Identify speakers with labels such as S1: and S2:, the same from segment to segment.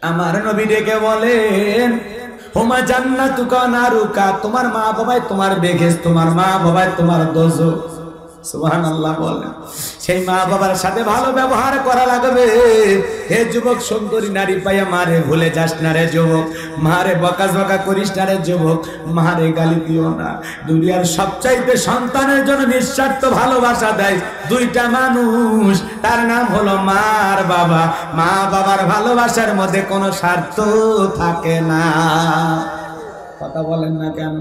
S1: আমার নবী ডেকে বলেন, হুমা জান্নাতুকা নারুকা, তোমার মা বাবাই তোমার বেহেশত, তোমার মা বাবাই তোমার দোজখ। সুবহানাল্লাহ বলেন। সেই মা বাবার সাথে ভালো ব্যবহার করা লাগবে। হে যুবক সুন্দরী নারী পাইয়া মারে ভুলে যাস না রে যুবক, মারে বকাঝকা করিস না রে যুবক, মারে গালি দিও না। দুনিয়ার সবচাইতে সন্তানের জন্য নিঃস্বার্থ ভালোবাসা দেয় দুইটা মানুষ, তার নাম হলো মা আর বাবা। মা বাবার ভালোবাসার মধ্যে কোনো স্বার্থ থাকে না। কথা বলেন না কেন?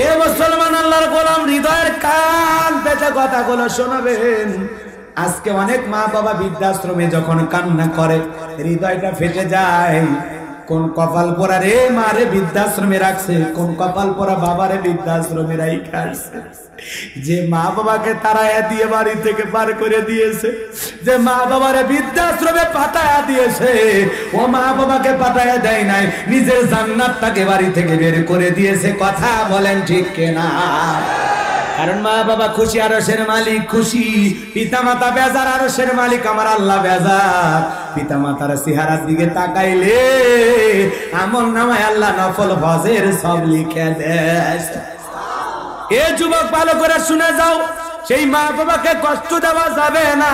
S1: এ মুসলমান আল্লাহর গোলাম, হৃদয়ের কান পেতে কথাগুলো শোনাবেন। আজকে অনেক মা বাবা বৃদ্ধাশ্রমে যখন কান্না করে হৃদয়টা ফেটে যায়। কোন কপাল পোড়া রে মারে বৃদ্ধাশ্রমে রাখছে, কোন কপাল পোড়া বাবারে বৃদ্ধাশ্রমে রাইখা আসছে। যে মা বাবাকে তাড়াইয়া দিয়ে বাড়ি থেকে পার করে দিয়েছে, যে মা বাবারে বৃদ্ধাশ্রমে পাঠাইয়া দিয়েছে, ও মা বাবাকে পাঠাইয়া দেয় নাই, নিজের জান্নাতটাকে বাড়ি থেকে বের করে দিয়েছে। কথা বলেন ঠিক কিনা? কারণ মা বাবা খুশি, আরশের মালিক খুশি। পিতা মাতা বেজার, আরশের মালিক আমার আল্লাহ বেজার। পিতা মাতার চেহারার দিকে তাকাইলে আমল নামায় আল্লাহ নফল ফজর সব লিখে দেয়। এ যুবক ভালো করে শুনে যাও, সেই মা বাবাকে কষ্ট দেওয়া যাবে না।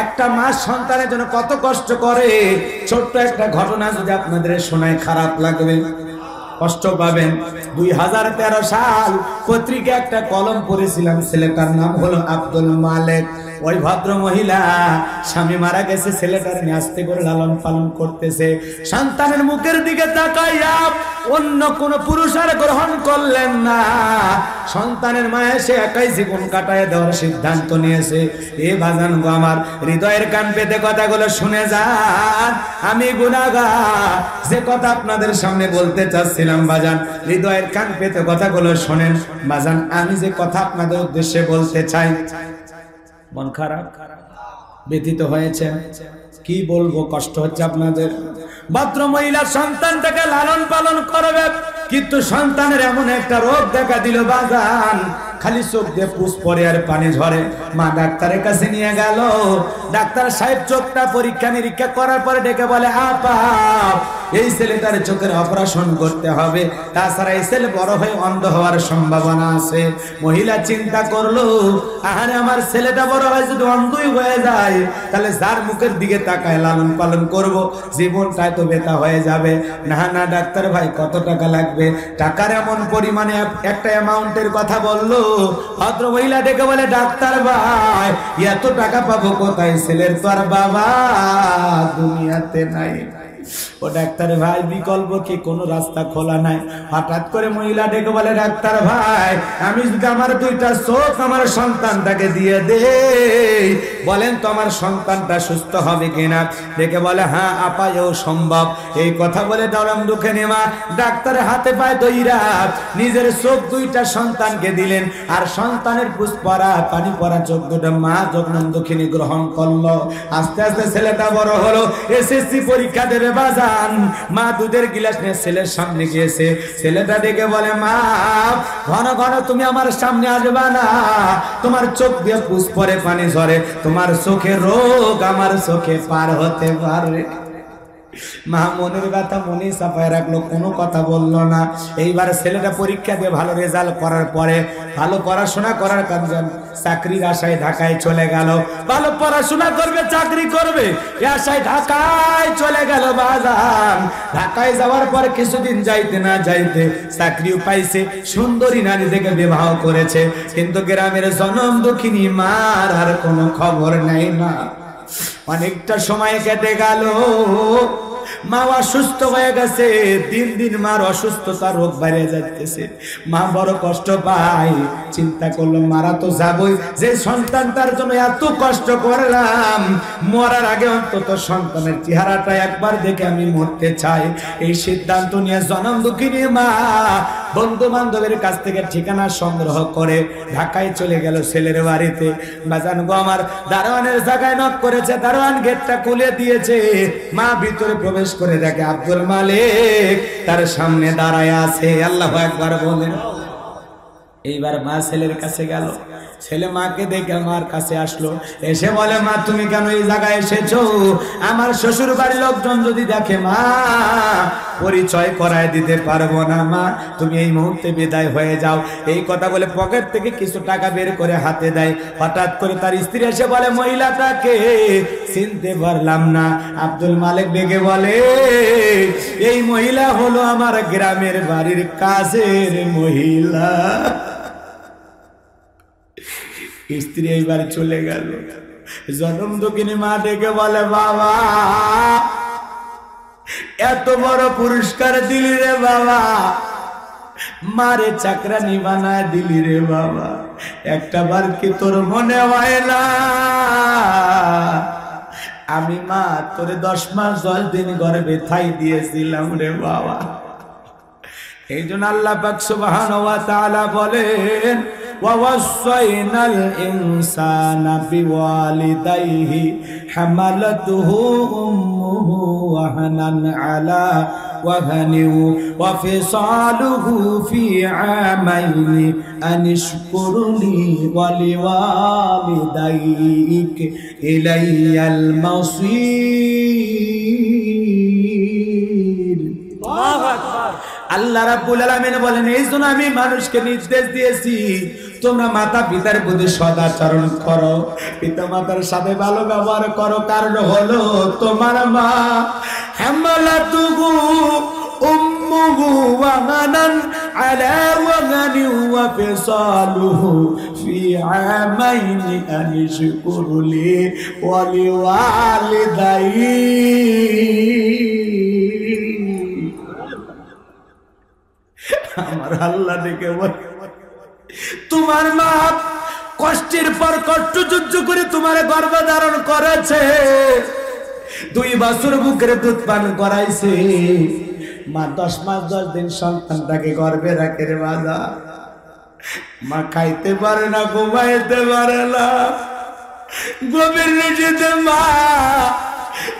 S1: একটা মা সন্তানের জন্য কত কষ্ট করে, ছোট্ট একটা ঘটনা যদি আপনাদের শোনায় খারাপ লাগবে, কষ্ট পাবেন। 2013 সাল পত্রিকা একটা কলম পড়েছিলাম, ছেলেটার নাম হলো আব্দুল মালেক। ওই ভদ্র মহিলা স্বামী মারা গেছে, ছেলেটার নিয়ে আস্তে করে লালন পালন করতেছে। সন্তানের মুখের দিকে তাকাইয়া অন্য কোন পুরুষ আর গ্রহণ করলেন না। সন্তানের মায়ে সে একাই জীবন কাটায় দেওয়ার সিদ্ধান্ত নিয়েছে। এ বাজান গো আমার, হৃদয়ের কান পেতে কথাগুলো শুনে যান। আমি গুনাহগার, যে কথা আপনাদের সামনে বলতে চাচ্ছিলাম বাজান, হৃদয়ের কান পেতে কথাগুলো শোনেন বাজান। আমি যে কথা আপনাদের উদ্দেশ্যে বলতে চাই, মন খারাপ, ব্যথিত হয়েছে, কি বলবো, কষ্ট হচ্ছে আপনাদের। ভদ্র মহিলা সন্তানটাকে লালন পালন করবে, কিন্তু সন্তানের এমন একটা রোগ দেখা দিল বাজান, খালি চোখ দিয়ে পুষ পরে আর পানি ঝরে। মা ডাক্তারের কাছে নিয়ে গেল। ডাক্তার সাহেব চোখটা পরীক্ষা নিরীক্ষা করার পরে ডেকে বলে, আপা এই ছেলেটার চোখের অপারেশন করতে হবে, তাছাড়া এই ছেলে বড় হয়ে অন্ধ হওয়ার সম্ভাবনা আছে। মহিলা চিন্তা করলো, আরে আমার ছেলেটা বড় হয়ে যদি অন্ধই হয়ে যায়, তাহলে যার মুখের দিকে তাকায় লালন পালন করব, জীবনটাই তো বেতা হয়ে যাবে। না না ডাক্তার ভাই, কত টাকা লাগবে? টাকার এমন পরিমাণে একটা অ্যামাউন্টের কথা বললো। ভদ্র মহিলা ডেকে বলে, ডাক্তার ভাই এত টাকা পাবো কোথায়? ছেলের তো আর বাবা দুনিয়াতে নাই। ও ডাক্তার ভাই বিকল্প কি? কোনো রাস্তা খোলা নাই। হঠাৎ করে মহিলা ডেকে বলে, ডাক্তার ভাই আমি যদি আমার দুইটা চোখ আমার সন্তানটাকে দিয়ে দেই, বলেন তো আমার সন্তানটা সুস্থ হবে কিনা? ডেকে বলে, হ্যাঁ আপা এও সম্ভব। এই কথা বলে নরম দুঃখে নেমা ডাক্তারের হাতে পায়ে দইরা নিজের চোখ দুইটা সন্তানকে দিলেন। আর সন্তানের পুষ পরা পানি পরা চোখ দুটো মা যখন দক্ষিণী গ্রহণ করলো। আস্তে আস্তে ছেলেটা বড় হলো, এসএসসি পরীক্ষা দেবে বাজান। মা দুধের গিলাস নিয়ে ছেলের সামনে গিয়েছে। ছেলেটা ডেকে বলে, মা ঘন ঘন তুমি আমার সামনে আসবা না, তোমার চোখ দিয়ে পুষ পরে পানি ঝরে, তোমার চোখের রোগ আমার চোখে পার হতে পারে। মা মনের ব্যথা মনে চাপায় রাখলো, কোনো কথা বললো না। এইবার ছেলেটা পরীক্ষা দিয়ে ভালো রেজাল্ট করার পরে ভালো পড়াশোনা করার কারণে চাকরির আশায় ঢাকায় চলে গেল। ভালো পড়াশোনা করবে, চাকরি করবে এই আশায় ঢাকায় চলে গেল বাজান। ঢাকায় যাওয়ার পরে কিছুদিন যাইতে না যাইতে চাকরিও পাইছে, সুন্দরী নারী থেকে বিবাহ করেছে, কিন্তু গ্রামের জনম দুঃখিনী মার আর কোনো খবর নেই। না অনেকটা সময় কেটে গেল, মা অসুস্থ হয়ে গেছে। দিন দিন মার অসুস্থতা, রোগ বেড়ে যাচ্ছে। মা বড় কষ্ট পায়, চিন্তা করলো মারা তো যাবই, যে সন্তানটার জন্য এত কষ্ট করলাম, মরার আগে অন্তত সন্তানের চেহারাটা একবার দেখে আমি মরতে চাই। এই সিদ্ধান্ত নিয়ে জনম দুঃখিনী মা বন্ধু বান্ধবের কাছ থেকে ঠিকানা সংগ্রহ করে ঢাকায় চলে গেল ছেলের বাড়িতে। বাজান গো আমার, দারোয়ানের জায়গায় নক করেছে, দারোয়ান গেটটা খুলে দিয়েছে। মা ভিতরে প্রবেশ করে দেখে আব্দুল মালিক তার সামনে দাঁড়ায় আছে। আল্লাহু আকবার বলেন। এইবার মা ছেলের কাছে গেল, ছেলে মাকে দেখে মার কাছে আসলো, এসে বলে মা তুমি কেন এই জায়গায় এসেছো? আমার শ্বশুর বাড়ির লোকজন যদি দেখে মা পরিচয় করায় দিতে পারবো না, মা তুমি এই মুহূর্তে বিদায় হয়ে যাও। এই কথা বলে পকেট থেকে কিছু টাকা বের করে হাতে দেয়। হঠাৎ করে তার স্ত্রী এসে বলে মহিলাটাকে চিনতে পারলাম না। আব্দুল মালিক ডেকে বলে এই মহিলা হলো আমার গ্রামের বাড়ির কাজের মহিলা। স্ত্রী এইবার চলে গেল। জনম দুঃখিনী মা ডেকে বলে বাবা এত বড় পুরস্কার দিলি রে বাবা, মারে চাকরানি বানায় দিলি রে বাবা, একটা বার কি তোর মনে হয় না আমি মা তোরে 10 মাস 10 দিন গর্ভে ঠাই দিয়েছিলাম রে বাবা। এই জন্য আল্লাহ পাক সুবহানাহু ওয়া তাআলা বলেন وَوَصَّيْنَا الْإِنسَانَ بِوَالِدَيْهِ حَمَلَتْهُ أُمُّهُ وَهْنًا عَلَى وَهْنٍ وَفِصَالُهُ فِي عَامَيْنِ أَنِ اشْكُرْ لِي وَلِوَالِدَيْكَ إِلَيَّ الْمَصِيرُ। আল্লাহু আকবার। আল্লাহ রাব্বুল আলামিন বলেন এই জন্য আমি মানুষকে নির্দেশ দিয়েছি তোমরা মাতা পিতার প্রতি সদাচরণ করো, পিতা মাতার সাথে ভালো ব্যবহার করো। কারণ হলো তোমার মা হামালাতুহু উম্মুহু ওয়াহানান আলা ওয়াহানি ওয়া ফিসালুহু ফি আমাইনি আনিশকুরলি ওয়া লিওয়ালিদাইহি। আমার আল্লাহ দেখে বলে তোমার মা কষ্টের পর কষ্ট সহ্য করে তোমার গর্ভধারণ করেছে, 2 বছর বুকের দুধ পান করাইছে, মা 10 মাস 10 দিন সন্তানটাকে গর্ভে রাখে রে বাবা। মা খাইতে পারে না, ঘুমাইতে পারে না, গভীর নিশীথে মা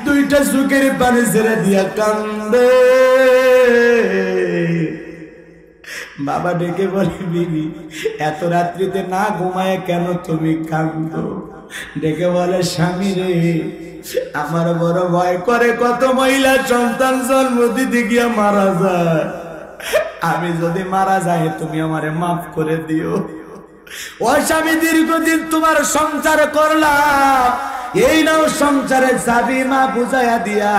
S1: 2টা চোখের পানি ছেড়ে দিয়া কান্দে। বাবা ডেকে বলে বিবি এত রাত্রিতে না ঘুমায় কেন তুমি কাঁদো? ডেকে বলে স্বামী রে আমার বড় ভয় করে কত মহিলা সন্তান জন্ম দিতে গিয়া মারা যায়, আমি যদি মারা যাই তুমি আমারে মাফ করে দিও। ও স্বামী দীর্ঘদিন তোমার সংসার করলাম, এই নাও সংসারের চাবি। মা বুঝাইয়া দিয়া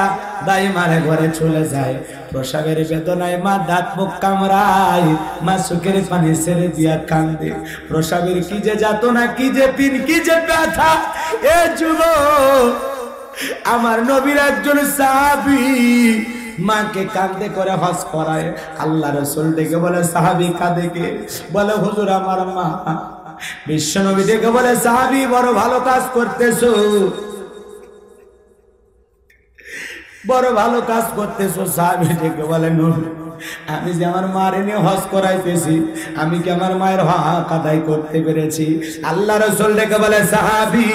S1: দাই মারে ঘরে চলে যায়। প্রসবের বেদনায় মা দাঁত মুখ কামড়ায়, মা চোখের পানি ছেড়ে দিয়া কান্দে। প্রসবের কি যে যাতনা, কি যে পিন, কি যে ব্যথা। এ যুবক আমার নবীর একজন সাহাবী মাকে কাঁদে করে হজ করায়। আল্লাহ রাসূল ডেকে বলে সাহাবী কাঁদে কে? বলে হুজুর আমার মা। বিশ্ব নবী ডেকে বলে সাহাবী বড় ভালো কাজ করতেছো, বড় ভালো কাজ করতেছো। সাহাবী ডেকে বলে নবী আমি যে আমার মারে নিয়ে হজ করাইতেছি, আমি কি আমার মায়ের হক আদায় করতে পেরেছি? আল্লাহ রাসূল ডেকে বলে সাহাবী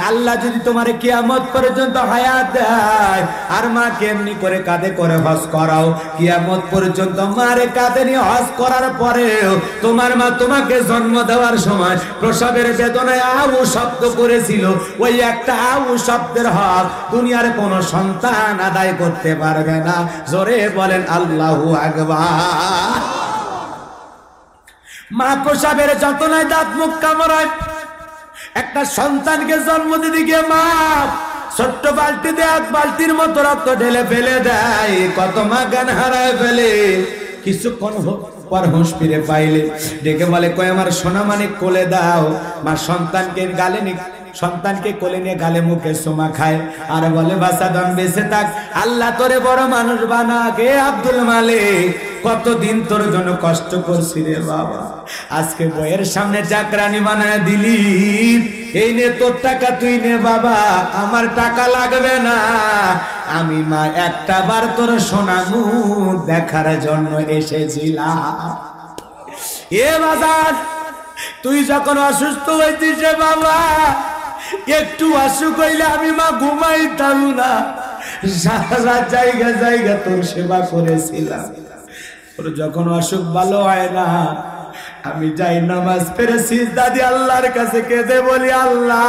S1: আল্লাহ যদি তোমার কিয়ামত পর্যন্ত হায়াত দেয় আর মা কেমনি করে কাঁধে করে হজ করাও, কিয়ামত পর্যন্ত মারে কাঁধে নিয়ে হজ করার পরেও তোমার মা তোমাকে জন্ম দেওয়ার সময় প্রসবের বেদনায় আউ শব্দ করেছিল, ওই একটা আউ শব্দের হক দুনিয়ার কোনো সন্তান আদায় করতে পারবে না। জোরে বলেন আল্লাহু আকবার। মা প্রসবের যতনায় দাঁত মুখ কামড়ায়, একটা সন্তানকে জন্ম দিতে গিয়ে মা ছোট্ট বালতিতে 1 বালতির মতো রক্ত ঢেলে ফেলে দেয়। কত মা জ্ঞান হারায় ফেলে। কিছুক্ষণ পর হুঁশ ফিরে পাইলে ডেকে বলে কই আমার সোনা মানিক কোলে দাও। মা সন্তানকে কোলে নিয়ে গালে মুখে চুমা খায় আর বলে বাসাদন বেঁচে থাক, আল্লাহ তোরে বড় মানুষ বানাক। হে আব্দুল মালিক কতদিন তোর জন্য কষ্ট করছি রে বাবা, আজকে বইয়ের সামনে চাকরানি বানায় দিলি। এই নে তোর টাকা, তুই নে বাবা, আমার টাকা লাগবে না। আমি মা একটা বার তোর সোনা মুখ দেখার জন্য এসেছিলাম। এ বাজার তুই যখন অসুস্থ হয়েছিস রে বাবা, একটু অসুখ হইলে আমি মা ঘুমাইতাম না, সারা জায়গা জায়গা তোর সেবা করেছিলাম। তোর যখন অসুখ ভালো হয় না আমি যাই নামাজ পড়ে সিজদা দিয়ে আল্লাহর কাছে কেঁদে বলি, আল্লাহ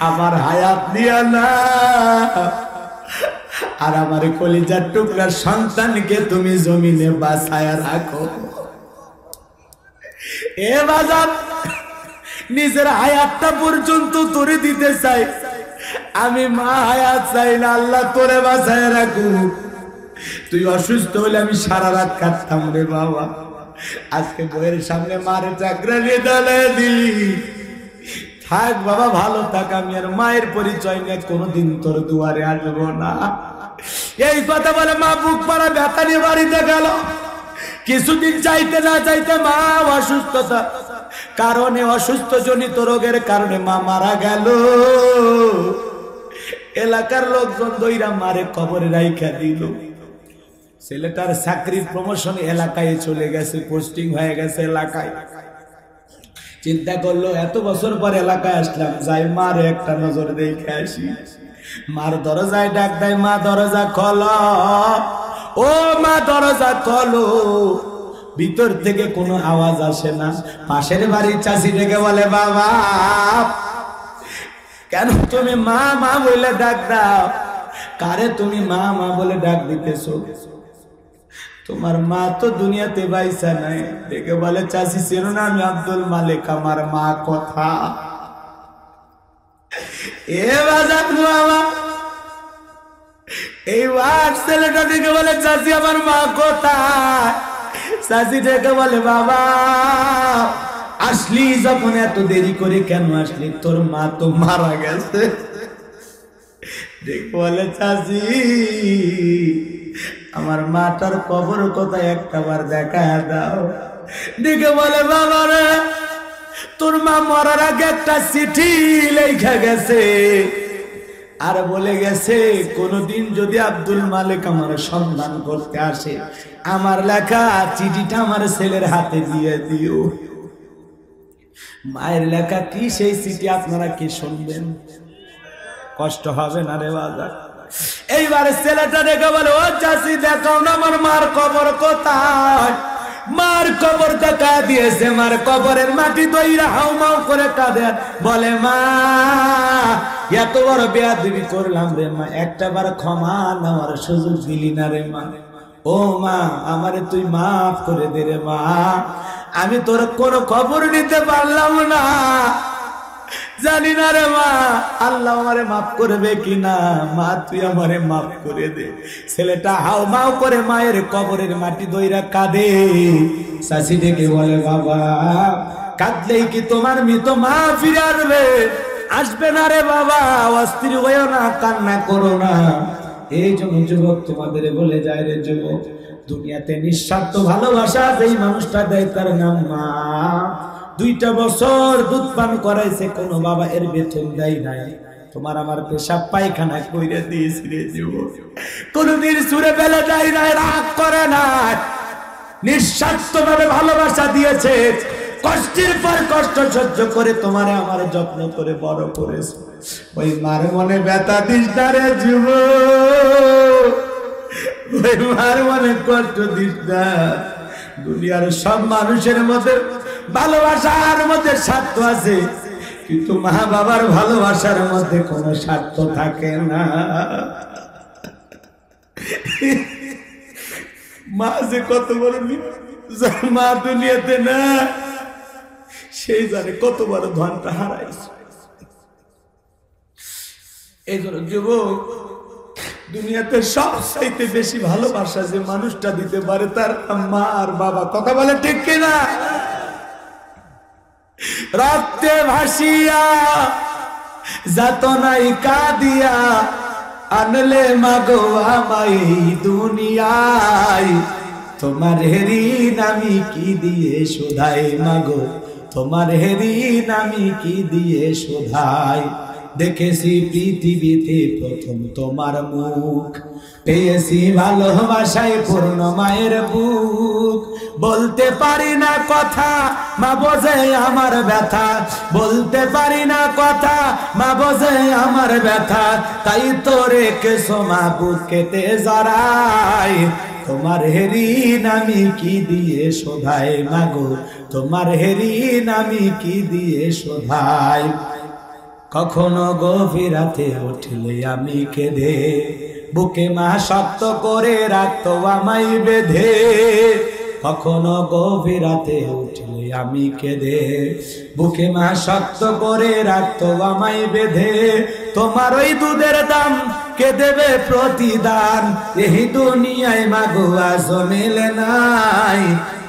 S1: আমার হায়াত দিয়া না, আর আমার কলিজার টুকরার সন্তানকে তুমি জমিনে বাঁচায়া রাখো। এ বাজার নিজের হায়াতটা পর্যন্ত তোরে দিতে চাই, আমি মা হায়াত চাই না, আল্লাহ তোরে বাঁচায়া রাখুক। তুই অসুস্থ হলে আমি সারা রাত কাটতাম রে বাবা, আজকে বইয়ের সামনে মারে চাকরা নিয়ে দাঁড়ায় দিলি। থাক বাবা ভালো থাক, আমি আর মায়ের পরিচয় নিয়ে কোনোদিন তোর দুয়ারে আসবো না। এই কথা বলে মা বুক পাড়া ব্যথা নিয়ে বাড়িতে গেল। কিছুদিন চাইতে না চাইতে মা অসুস্থতা কারণে, অসুস্থ জনিত রোগের কারণে মা মারা গেল। এলাকার লোকজন দইরা মারে কবরে রাইখা দিল। ছেলেটার চাকরির প্রমোশন এলাকায় চলে গেছে, পোস্টিং হয়ে গেছে এলাকায়। চিন্তা করলো এত বছর পর এলাকায় আসলাম, যাই মার একটা নজর দেখে আসি। মার দরজায় ডাক দেয়, মা দরজা খোলো, ও মা দরজা খোলো। ভিতর থেকে কোনো আওয়াজ আসে না। পাশের বাড়ির চাষি ডেকে বলে, বাবা কেন তুমি মা মা বলে ডাক দাও? কারে তুমি মা মা বলে ডাক দিতেছো? তোমার মা তো দুনিয়াতে বাইসা নাই। ডেকে বলে, চাষি চেনো না আমি আব্দুল মালিক, আমার মা কথা। এ বাজার বাবা, এইবার ছেলেটা ডেকে বলে, চাষি আমার মা কোথায়? চাষি ডেকে বলে, বাবা আসলি যখন এত দেরি করে কেন আসলি? তোর মা তো মারা গেছে। ডেকে বলে, চাষি আমার মাটার কবর কোথায় একটা বার দেখা দাও। ডেকে বলে, বাবা রে তোর মা মরার আগে একটা চিঠি লেখা গেছে, আর বলে গেছে কোনদিন যদি আব্দুল মালিক আমার সন্ধান করতে আসে, আমার লেখা চিঠিটা আমার ছেলের হাতে দিয়ে দিও। মায়ের লেখা কি সেই চিঠি আপনারা কি শুনবেন? কষ্ট হবে না রে বাজার? এইবারে ছেলেটা দেখে বলে, ও চাষি দেখাও না আমার মার কবর কোথায়? মার কবর দেখা দিয়েছে, মার কবরের মাটি দইরা হাউমাউ করে কাঁদে, বলে, মা এত বড় বেয়াদবি করলাম রে মা, একটা বার ক্ষমা নেওয়ার সুযোগ দিলি না রে মা। ও মা আমারে তুই মাফ করে দে রে মা, আমি তোর কোনো খবর নিতে পারলাম না, জানি না রে মা আল্লাহ আমারে মাফ করবে কিনা। মা তুই আমারে মাফ করে দে। ছেলেটা হাও মাও করে মায়ের কবরের মাটি দইরা কাঁদে। চাষি ডেকে বলে, বাবা কাঁদলেই কি তোমার মৃত মা ফিরে আসবে? আসবে না রে বাবা, অস্থির হইও না, কান্না করো না। এই জন্য যুবক তোমাদের বলে যায় রে যুবক, দুনিয়াতে নিঃস্বার্থ ভালোবাসা যেই মানুষটা দেয় তার নাম মা। 2টা বছর দুধ পান করাইছে, কোন বাবা এর বেতন দেয় নাই। তোমার আমার পেশাব পায়খানা কইরা দিয়েছি রে যুবক, কোনদিন সুরে ফেলে যায় না, রাগ করে না, নিঃস্বার্থ ভাবে ভালোবাসা দিয়েছে। কষ্টের পর কষ্ট সহ্য করে তোমারে আমার যত্ন করে বড় করেছে। ওই মার মনে ব্যথা দিস না রে যুবক, ওই মার মনে কষ্ট দিস না। দুনিয়ার সব মানুষের মধ্যে ভালোবাসার মধ্যে স্বার্থ আছে, কিন্তু মা বাবার ভালোবাসার মধ্যে কোনো স্বার্থ থাকে না। মা যে কত বড়, মা দুনিয়াতে না সেই জানে কত বড় ধনটা হারাইছে। এই জন্য যুবক, দুনিয়াতে সবচাইতে বেশি ভালোবাসা যে মানুষটা দিতে পারে তার মা আর বাবা। কথা বলে ঠিক কিনা? রক্তে ভাসিয়া যাতনাই কাঁদিয়া আনলে মাগো আমায় দুনিয়ায়, তোমার ঋণ আমি কি দিয়ে শোধাই মাগো, তোমার ঋণ আমি কি দিয়ে শোধাই। দেখেছি পৃথিবীতে প্রথম তোমার মুখ, পেয়েছি ভালোবাসায় পূর্ণ মায়ের বুক। বলতে পারি না কথা মা বোঝে আমার ব্যথা, বলতে পারি না কথা মা বোঝে আমার ব্যথা। তাই তো রেখেছো মা বুকেতে জড়াই, তোমার ঋণ আমি কি দিয়ে শোধাই মাগো, তোমার ঋণ আমি কি দিয়ে শোধাই। কখনো গভীর রাতে উঠলে আমি কেঁদে, বুকে মা শক্ত করে রাখতো আমায় বেঁধে। কখনো গভীর রাতে উঠলে আমি কেঁদে, বুকে মা শক্ত করে রাখতো আমায় বেঁধে। তোমার ওই দুধের দাম কে দেবে প্রতিদান, এই দুনিয়ায় মাগো আজ মেলে নাই।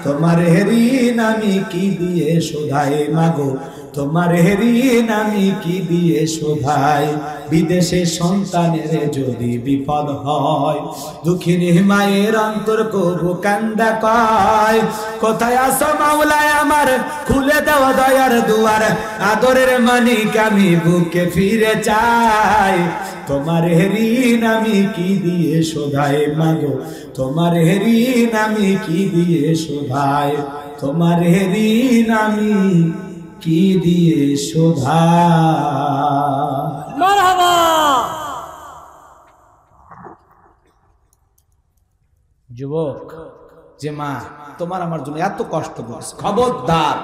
S1: তোমার ঋণ আমি কি দিয়ে শোধাই মাগো, তোমার ঋণ আমি কি দিয়ে শোধাই। বিদেশে সন্তানের যদি বিপদ হয়, দুঃখিনী মায়ের অন্তর কবু কান্দা কয়। কোথায় আছো মাওলায় আমার, খুলে দাও দয়ার দুয়ার, আদরের মানিক আমি বুকে ফিরে চাই। তোমার ঋণ আমি কি দিয়ে শোধাই মাগো, তোমার ঋণ আমি কি দিয়ে শোধাই। তোমার ঋণ আমি কি দিয়ে শোধাই।
S2: মারহাবা।
S1: যুবক যে মা তোমার আমার জন্য এত কষ্ট করছে, খবরদার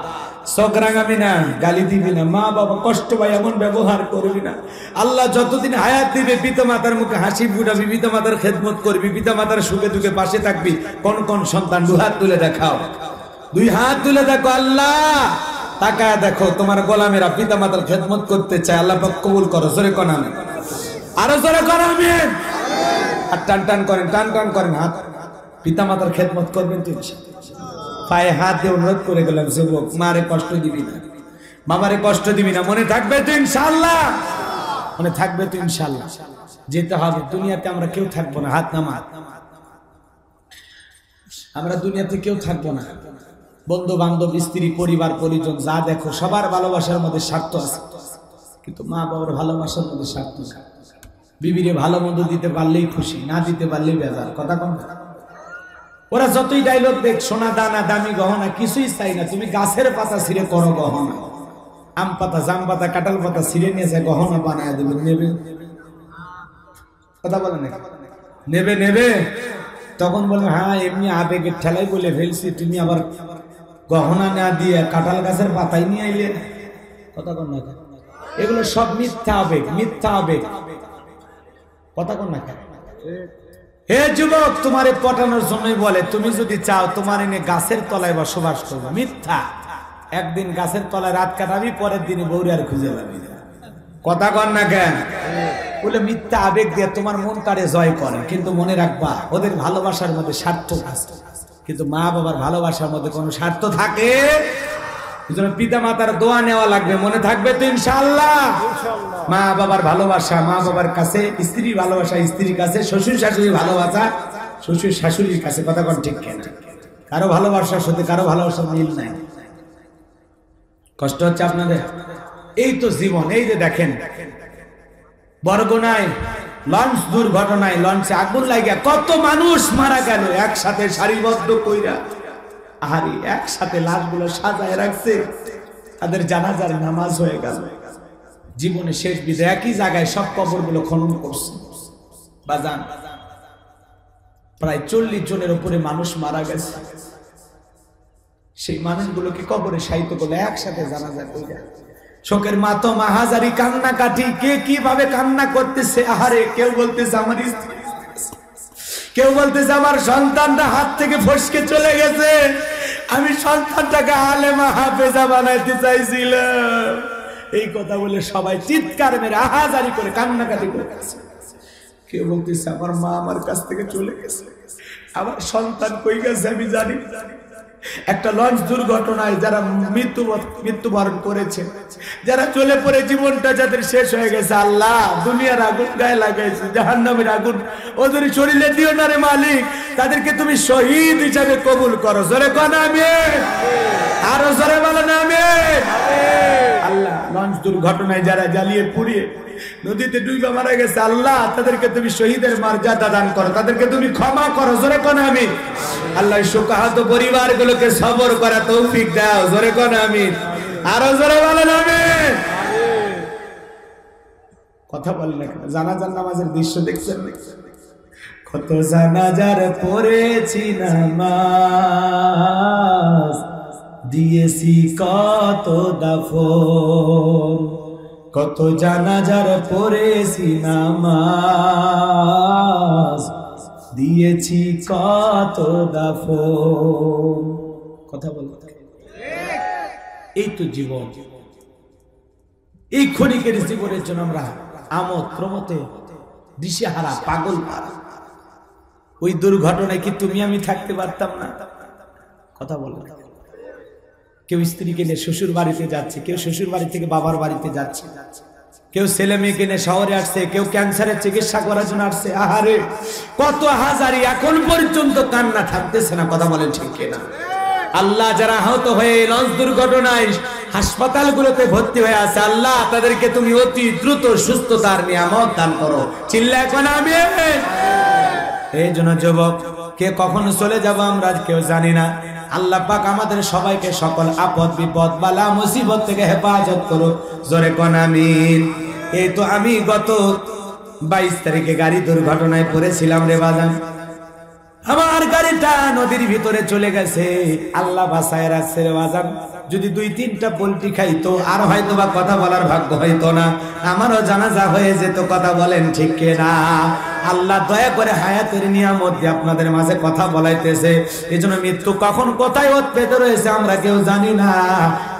S1: চোখ রাঙাবি না, গালি দিবি না, মা বাবা কষ্ট পায় এমন ব্যবহার করবি না। আল্লাহ যতদিন হায়াত দিবে পিতা মাতার মুখে হাসি ফুটাবি, পিতা মাতার খেদমত করবি, পিতা মাতার সুখে দুঃখে পাশে থাকবি। কোন কোন সন্তান দুই হাত তুলে দেখাও, দুই হাত তুলে দেখো, আল্লাহ তাকায় দেখো তোমার গোলামেরা পিতা মাতার খেদমত করতে চায়, আল্লাহ পাক কবুল করো। জোরে কোন আমিন, আরো জোরে কোন আমিন। আর টান টান করেন, টান টান করেন হাত, পিতা মাতার খেদমত করবেন তো। পায়ে হাত দিয়ে অনুরোধ করে গেলাম, যুবক মারে কষ্ট দিবি না, বাবারে কষ্ট দিবি না, মনে থাকবে তো ইনশাআল্লাহ, মনে থাকবে তো ইনশাআল্লাহ। যেতে হবে, দুনিয়াতে আমরা কেউ থাকবো না, হাত নামা, আমরা দুনিয়াতে কেউ থাকবো না। বন্ধু বান্ধব, স্ত্রী, পরিবার, পরিজন যা দেখো সবার ভালোবাসার মধ্যে স্বার্থ আছে, কিন্তু মা বাবার ভালোবাসার মধ্যে স্বার্থ আছে। বিবিরে ভালো মন্দ দিতে পারলেই খুশি, না দিতে পারলেই বেজার। কথা কম, ওরা যতই ডায়লগ দেখ, সোনা দানা দামি গহনা কিছুই চাই না, তুমি গাছের পাতা ছিঁড়ে করো গহনা, আম পাতা, জাম পাতা, কাঁঠাল পাতা ছিঁড়ে নিয়ে যায় গহনা বানায় দেবে, নেবে? কথা বলে না, নেবে নেবে? তখন বলে হ্যাঁ এমনি আবেগের ঠেলাই বলে ফেলছি, তুমি আবার গহনা না দিয়ে কাঁঠাল গাছের পাতাই নিয়ে আইলে। কথা কন না, এগুলো সব মিথ্যা আবেগ, মিথ্যা আবেগ। কথা কন না। হে যুবক, তোমারে পটানোর জন্যই বলে, তুমি যদি চাও তোমার এনে গাছের তলায় বসবাস করবো, মিথ্যা। একদিন গাছের তলায় রাত কাটাবি, পরের দিনে বৌরি আর খুঁজে পাবি। কথা কন না কেন? বলে মিথ্যা আবেগ দিয়ে তোমার মন তারে জয় করে, কিন্তু মনে রাখবা ওদের ভালোবাসার মধ্যে স্বার্থ আছে, কিন্তু মা বাবার ভালোবাসার মধ্যে কোনো স্বার্থ থাকে। পিতা মাতার দোয়া নেওয়া লাগবে, মনে থাকবে তো ইনশাআল্লাহ। মা বাবার ভালোবাসা মা বাবার কাছে, স্ত্রীর ভালোবাসা স্ত্রীর কাছে, শ্বশুর শাশুড়ির ভালোবাসা শ্বশুর শাশুড়ির কাছে। কথা কোন ঠিক কেনা? কারো ভালোবাসার সাথে কারো ভালোবাসার মিল নাই। কষ্ট হচ্ছে আপনাদের? এই তো জীবন। এই যে দেখেন বরগুনায় লঞ্চ দুর্ঘটনায় লঞ্চে আগুন লাগিয়া কত মানুষ মারা গেল, একসাথে সারিবদ্ধ কইরা। আহারি একসাথে লাশগুলো সাজায় রাখছে, তাদের জানাজার নামাজ হয়ে গেল। জীবনে শেষ বিদায় একই জায়গায় সব কবরগুলো খনন করছে। বাজান প্রায় 40 জনের উপরে মানুষ মারা গেছে। সেই মানুষগুলোকে কবরে শায়িত করলে একসাথে জানাজা কইরা। শোকের মাতম, হাজারি, কান্নাকাটি, কে কিভাবে কান্না করতেছে। আহারে কেউ বলতেছে আমার স্ত্রী, কেউ বলতেছে আমার সন্তানটা হাত থেকে ফসকে চলে গেছে, আমি সন্তানটাকে আলেমা হাফেজা বানাইতে চাইছিলাম। এই কথা বলে সবাই চিৎকার মেরে আহাজারি করে কান্নাকাটি করে গেছে। কেউ বলতেছে আমার মা আমার কাছ থেকে চলে গেছে, আমার সন্তান কই গেছে আমি জানি। একটা লঞ্চ দুর্ঘটনায় যারা মৃত্যুবরণ করেছে, যারা চলে পড়ে জীবনটা যাদের শেষ হয়ে গেছে, আল্লাহ দুনিয়ার আগুন গায়ে লাগাইছে, জাহান্নামের আগুন ওদের শরীরে দিও না রে মালিক, তাদেরকে তুমি শহীদ হিসাবে কবুল করো। জোরে কোন আমিন, আরো জোরে বলেন আমিন। আল্লাহ লঞ্চ দুর্ঘটনায় যারা জ্বালিয়ে পুড়িয়ে নদীতে ডুবে মারা গেছে, আল্লাহ তাদেরকে তুমি শহীদের মর্যাদা দান করো, তাদেরকে তুমি ক্ষমা করো। জোরে কোন আমিন। আল্লাহ শোকাহত পরিবারগুলোকে সবর করা তৌফিক দাও। জোরে কোন আমিন, আরো জোরে বলেন আমিন। কথা বলেন না, জানাজার নামাজের দৃশ্য দেখছেন? কত জানাজার পড়েছি নামাজ, দিয়েছি কত দাফন, কত জানাজার পড়েছি নামাজ, দিয়েছি কত দাফন। কথা বলতে এই তো জীবন। এই ক্ষণিকের জীবনের জন্য আমরা আমোদ প্রমোদে দিশেহারা, পাগল পারা। ওই দুর্ঘটনায় কি তুমি আমি থাকতে পারতাম না? কথা বলো। কেউ স্ত্রীকে নিয়ে শ্বশুর বাড়িতে যাচ্ছে, কেউ শ্বশুর বাড়ি থেকে বাবার বাড়িতে যাচ্ছে, কেউ ছেলে মেয়েকে নিয়ে শহরে আসছে, কেউ ক্যান্সারের চিকিৎসা করার জন্য আসছে। আহারে কত হাজারি এখন পর্যন্ত কান্না থাকতেছে না। কথা বলেন ঠিক কিনা? আল্লাহ যারা আহত হয়ে লঞ্চ দুর্ঘটনায় হাসপাতালগুলোতে ভর্তি হয়ে আছে, আল্লাহ তাদেরকে তুমি অতি দ্রুত সুস্থতার নিয়ামত দান করো। চিল্লায় কোন আমিন। এই জন্য যুবক, কে কখন চলে যাব আমরা কেউ জানি না। আল্লাহ পাক আমাদের সবাইকে সকল আপদ বিপদ বালা মুসিবত থেকে হেফাজত করো। জোরে কোন আমিন। এই তো আমি গত 22 তারিখে গাড়ি দুর্ঘটনায় পড়েছিলাম রে বাজান। আমার গাড়িটা নদীর ভিতরে চলে গেছে, আল্লাহ বাঁচায় রাখছে রে বাজান। যদি 2-3টা পোল্ট্রি খাইতো আর হয়তো বা কথা বলার ভাগ্য হইতো না, আমারও জানাজা হয়ে যেত। কথা বলেন ঠিক কিনা? আল্লাহ দয়া করে হায়াতের নিয়ামত দিয়ে আপনাদের মাঝে কথা বলাইতেছে। এজন্য মৃত্যু কখন কোথায় উৎপেতে রয়েছে আমরা কেউ জানি না।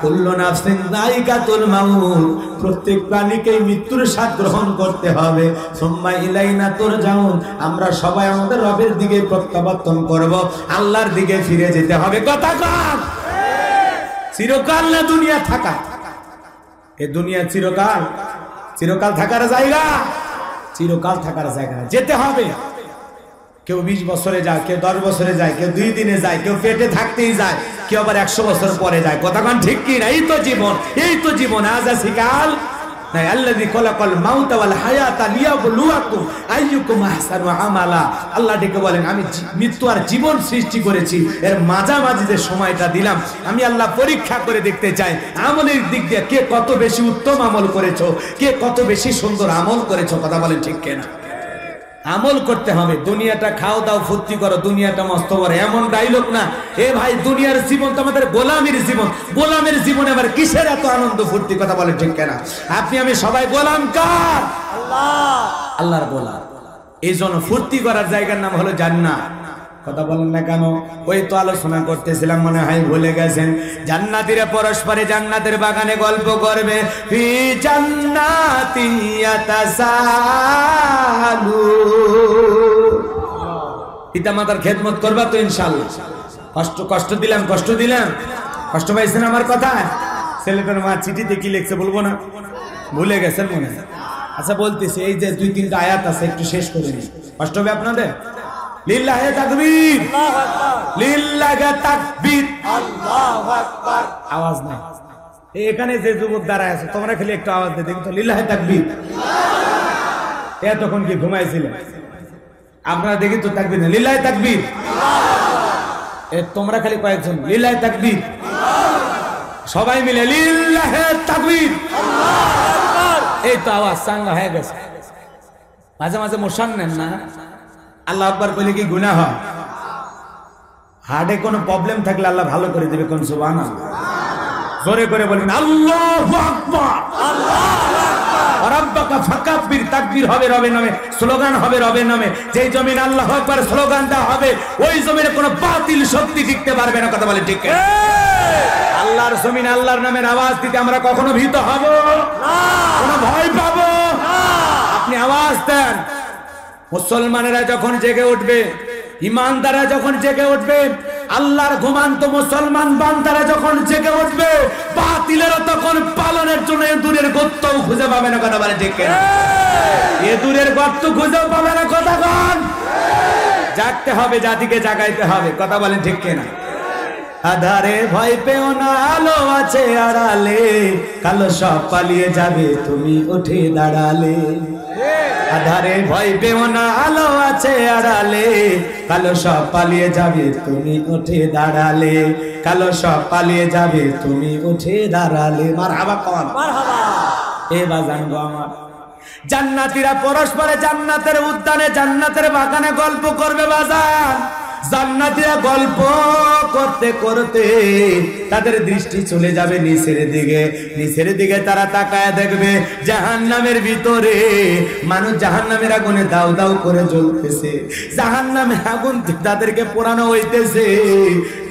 S1: কুল্লু নাফসিন যায়িকাতুল মাউত, প্রত্যেক প্রাণীকেই মৃত্যুর স্বাদ গ্রহণ করতে হবে। সুম্মা ইলাইনা তুরজাউন, আমরা সবাই আমাদের রবের দিকে প্রত্যাবর্তন করব, আল্লাহর দিকে ফিরে যেতে হবে। কথা কম। চিরকাল না দুনিয়া থাকা? এই দুনিয়া চিরকাল? চিরকাল থাকার জায়গা? চিরকাল থাকার জায়গা না, যেতে হবে। কেউ 20 বছরে যায়, কেউ 10 বছরে যায়, কেউ 2 দিনে যায়, কেউ পেটে থাকতেই যায়, কেউ আবার 100 বছর পরে যায়। কথা কোন ঠিক কি না? এই তো জীবন, এই তো জীবন। আজ আছে কাল নাই। আল্লাযী খালাকাল মাউতা ওয়াল হায়াতা লিয়াবলুয়াকুম আইয়ুকুম আহসানু আমালা। আল্লাহ ডেকে বলেন, আমি মৃত্যু আর জীবন সৃষ্টি করেছি, এর মাঝামাঝি যে সময়টা দিলাম, আমি আল্লাহ পরীক্ষা করে দেখতে চাই আমলের দিক দিয়ে কে কত বেশি উত্তম আমল করেছো, কে কত বেশি সুন্দর আমল করেছো। কথা বলেন ঠিক কিনা? আমল করতে হবে। দুনিয়াটা খাও দাও ফুর্তি করো, দুনিয়াটা মস্ত বড়, এমন ডায়লগ না। এ ভাই, দুনিয়ার জীবন তো আমাদের গোলামের জীবন। গোলামের জীবনে আবার কিসের এত আনন্দ ফুর্তি? কথা বলেন ঠিক কিনা? আপনি আমি সবাই গোলাম কার? আল্লাহ, আল্লাহর গোলাম। এই জন্য ফুর্তি করার জায়গার নাম হলো জান্নাত। কথা বলেন না কেন? ওই তো আলোচনা করতেছিলাম, মনে হয় ভুলে গেছেন। জান্নাতীরা পরস্পরে জান্নাতের বাগানে গল্প করবে। ফি জান্নাতি ইয়াতাসালু। পিতা মাতার খেদমত করবা তো ইনশাআল্লাহ? কষ্ট দিলাম, কষ্ট পাইছেন আমার কথা? ছেলেটার মা চিঠিতে কি লিখছে বলবো না? ভুলে গেছেন মনে হয়। আচ্ছা বলতেছি, এই যে 2-3টা আয়াত আছে, একটু শেষ করে নিই। কষ্ট হবে আপনাদের? লিল্লাহে তাকবীর, আল্লাহু আকবার, লিল্লাহে তাকবীর, আল্লাহু আকবার। আওয়াজ নাই। এখানে যে যুবক দাঁড়ায় আছে, তোমরা খালি একটু আওয়াজ দিয়ে দেখো তো, লিল্লাহে তাকবীর। এতক্ষণ কি ঘুমাইছিলেন আপনারা? দেখি তো তাকবীর না, লিল্লাহে তাকবীর। তোমরা খালি কয়েকজন লিল্লাহে তাকবীর, সবাই মিলে লিল্লাহে তাকবীর, আল্লাহু আকবার। এই তো আওয়াজ চাঙ্গা হয়ে গেছে। মাঝে মাঝে মোশান নেন না? আল্লাহ আকবার বলে কি গুনাহ হয়? হার্টে কোনো প্রবলেম থাকলে আল্লাহ ভালো করে দেবে। কোন সুবহানাল্লাহ। জোরে করে বলেন আল্লাহু আকবার, আল্লাহু আকবার। রাব্বাকা ফাকাব্বির, তাকবীর হবে রবের নামে, স্লোগান হবে রবের নামে। যেই জমিন আল্লাহু আকবার স্লোগানটা হবে, ওই জমিনে কোনো বাতিল শক্তি টিকতে পারবে না। কথা বলে ঠিক না? আল্লাহর জমিনে আল্লাহর নামের আওয়াজ দিতে আমরা কখনো ভীত হব না, কোনো ভয় পাবো না। আপনি আওয়াজ দেন। মুসলমানেরা যখন জেগে উঠবে, ইমানদারা যখন জেগে উঠবে, আল্লাহর ঘুমান্ত মুসলমান বান্দারা যখন জেগে উঠবে, বাতিলেরও তখন পালনের জন্য দূরের গর্তও খুঁজে পাবে না। কথা বলে ঠিক কিনা? এ দূরের গর্ত খুঁজেও পাবে না। কথা বল। জাগতে হবে, জাতিকে জাগাইতে হবে। কথা বলেন ঠিক কিনা? আধারে ভয় পেও না, আলো আছে আড়ালে, কালো সব পালিয়ে যাবে তুমি উঠে দাঁড়ালে। আধারে ভয় পেও না, আলো আছে আড়ালে, কালো সব পালিয়ে যাবে তুমি উঠে দাঁড়ালে, কালো সব পালিয়ে যাবে তুমি উঠে দাঁড়ালে। মারহাবা কওয়ান, মারহাবা। এ বাজান গো আমার, জান্নাতীরা পরস্পরে জান্নাতের উদ্যানে জান্নাতের বাগানে গল্প করবে বাজার। জান্নাতীরা গল্প করতে করতে তাদের দৃষ্টি চলে যাবে নিচের দিকে। নিচের দিকে তারা তাকায় দেখবে জাহান্নামের ভিতরে মানুষ জাহান্নামের আগুনে দাউ দাউ করে জ্বলতেছে। জাহান্নামের আগুন তাদেরকে পোড়ানো হইতেছে।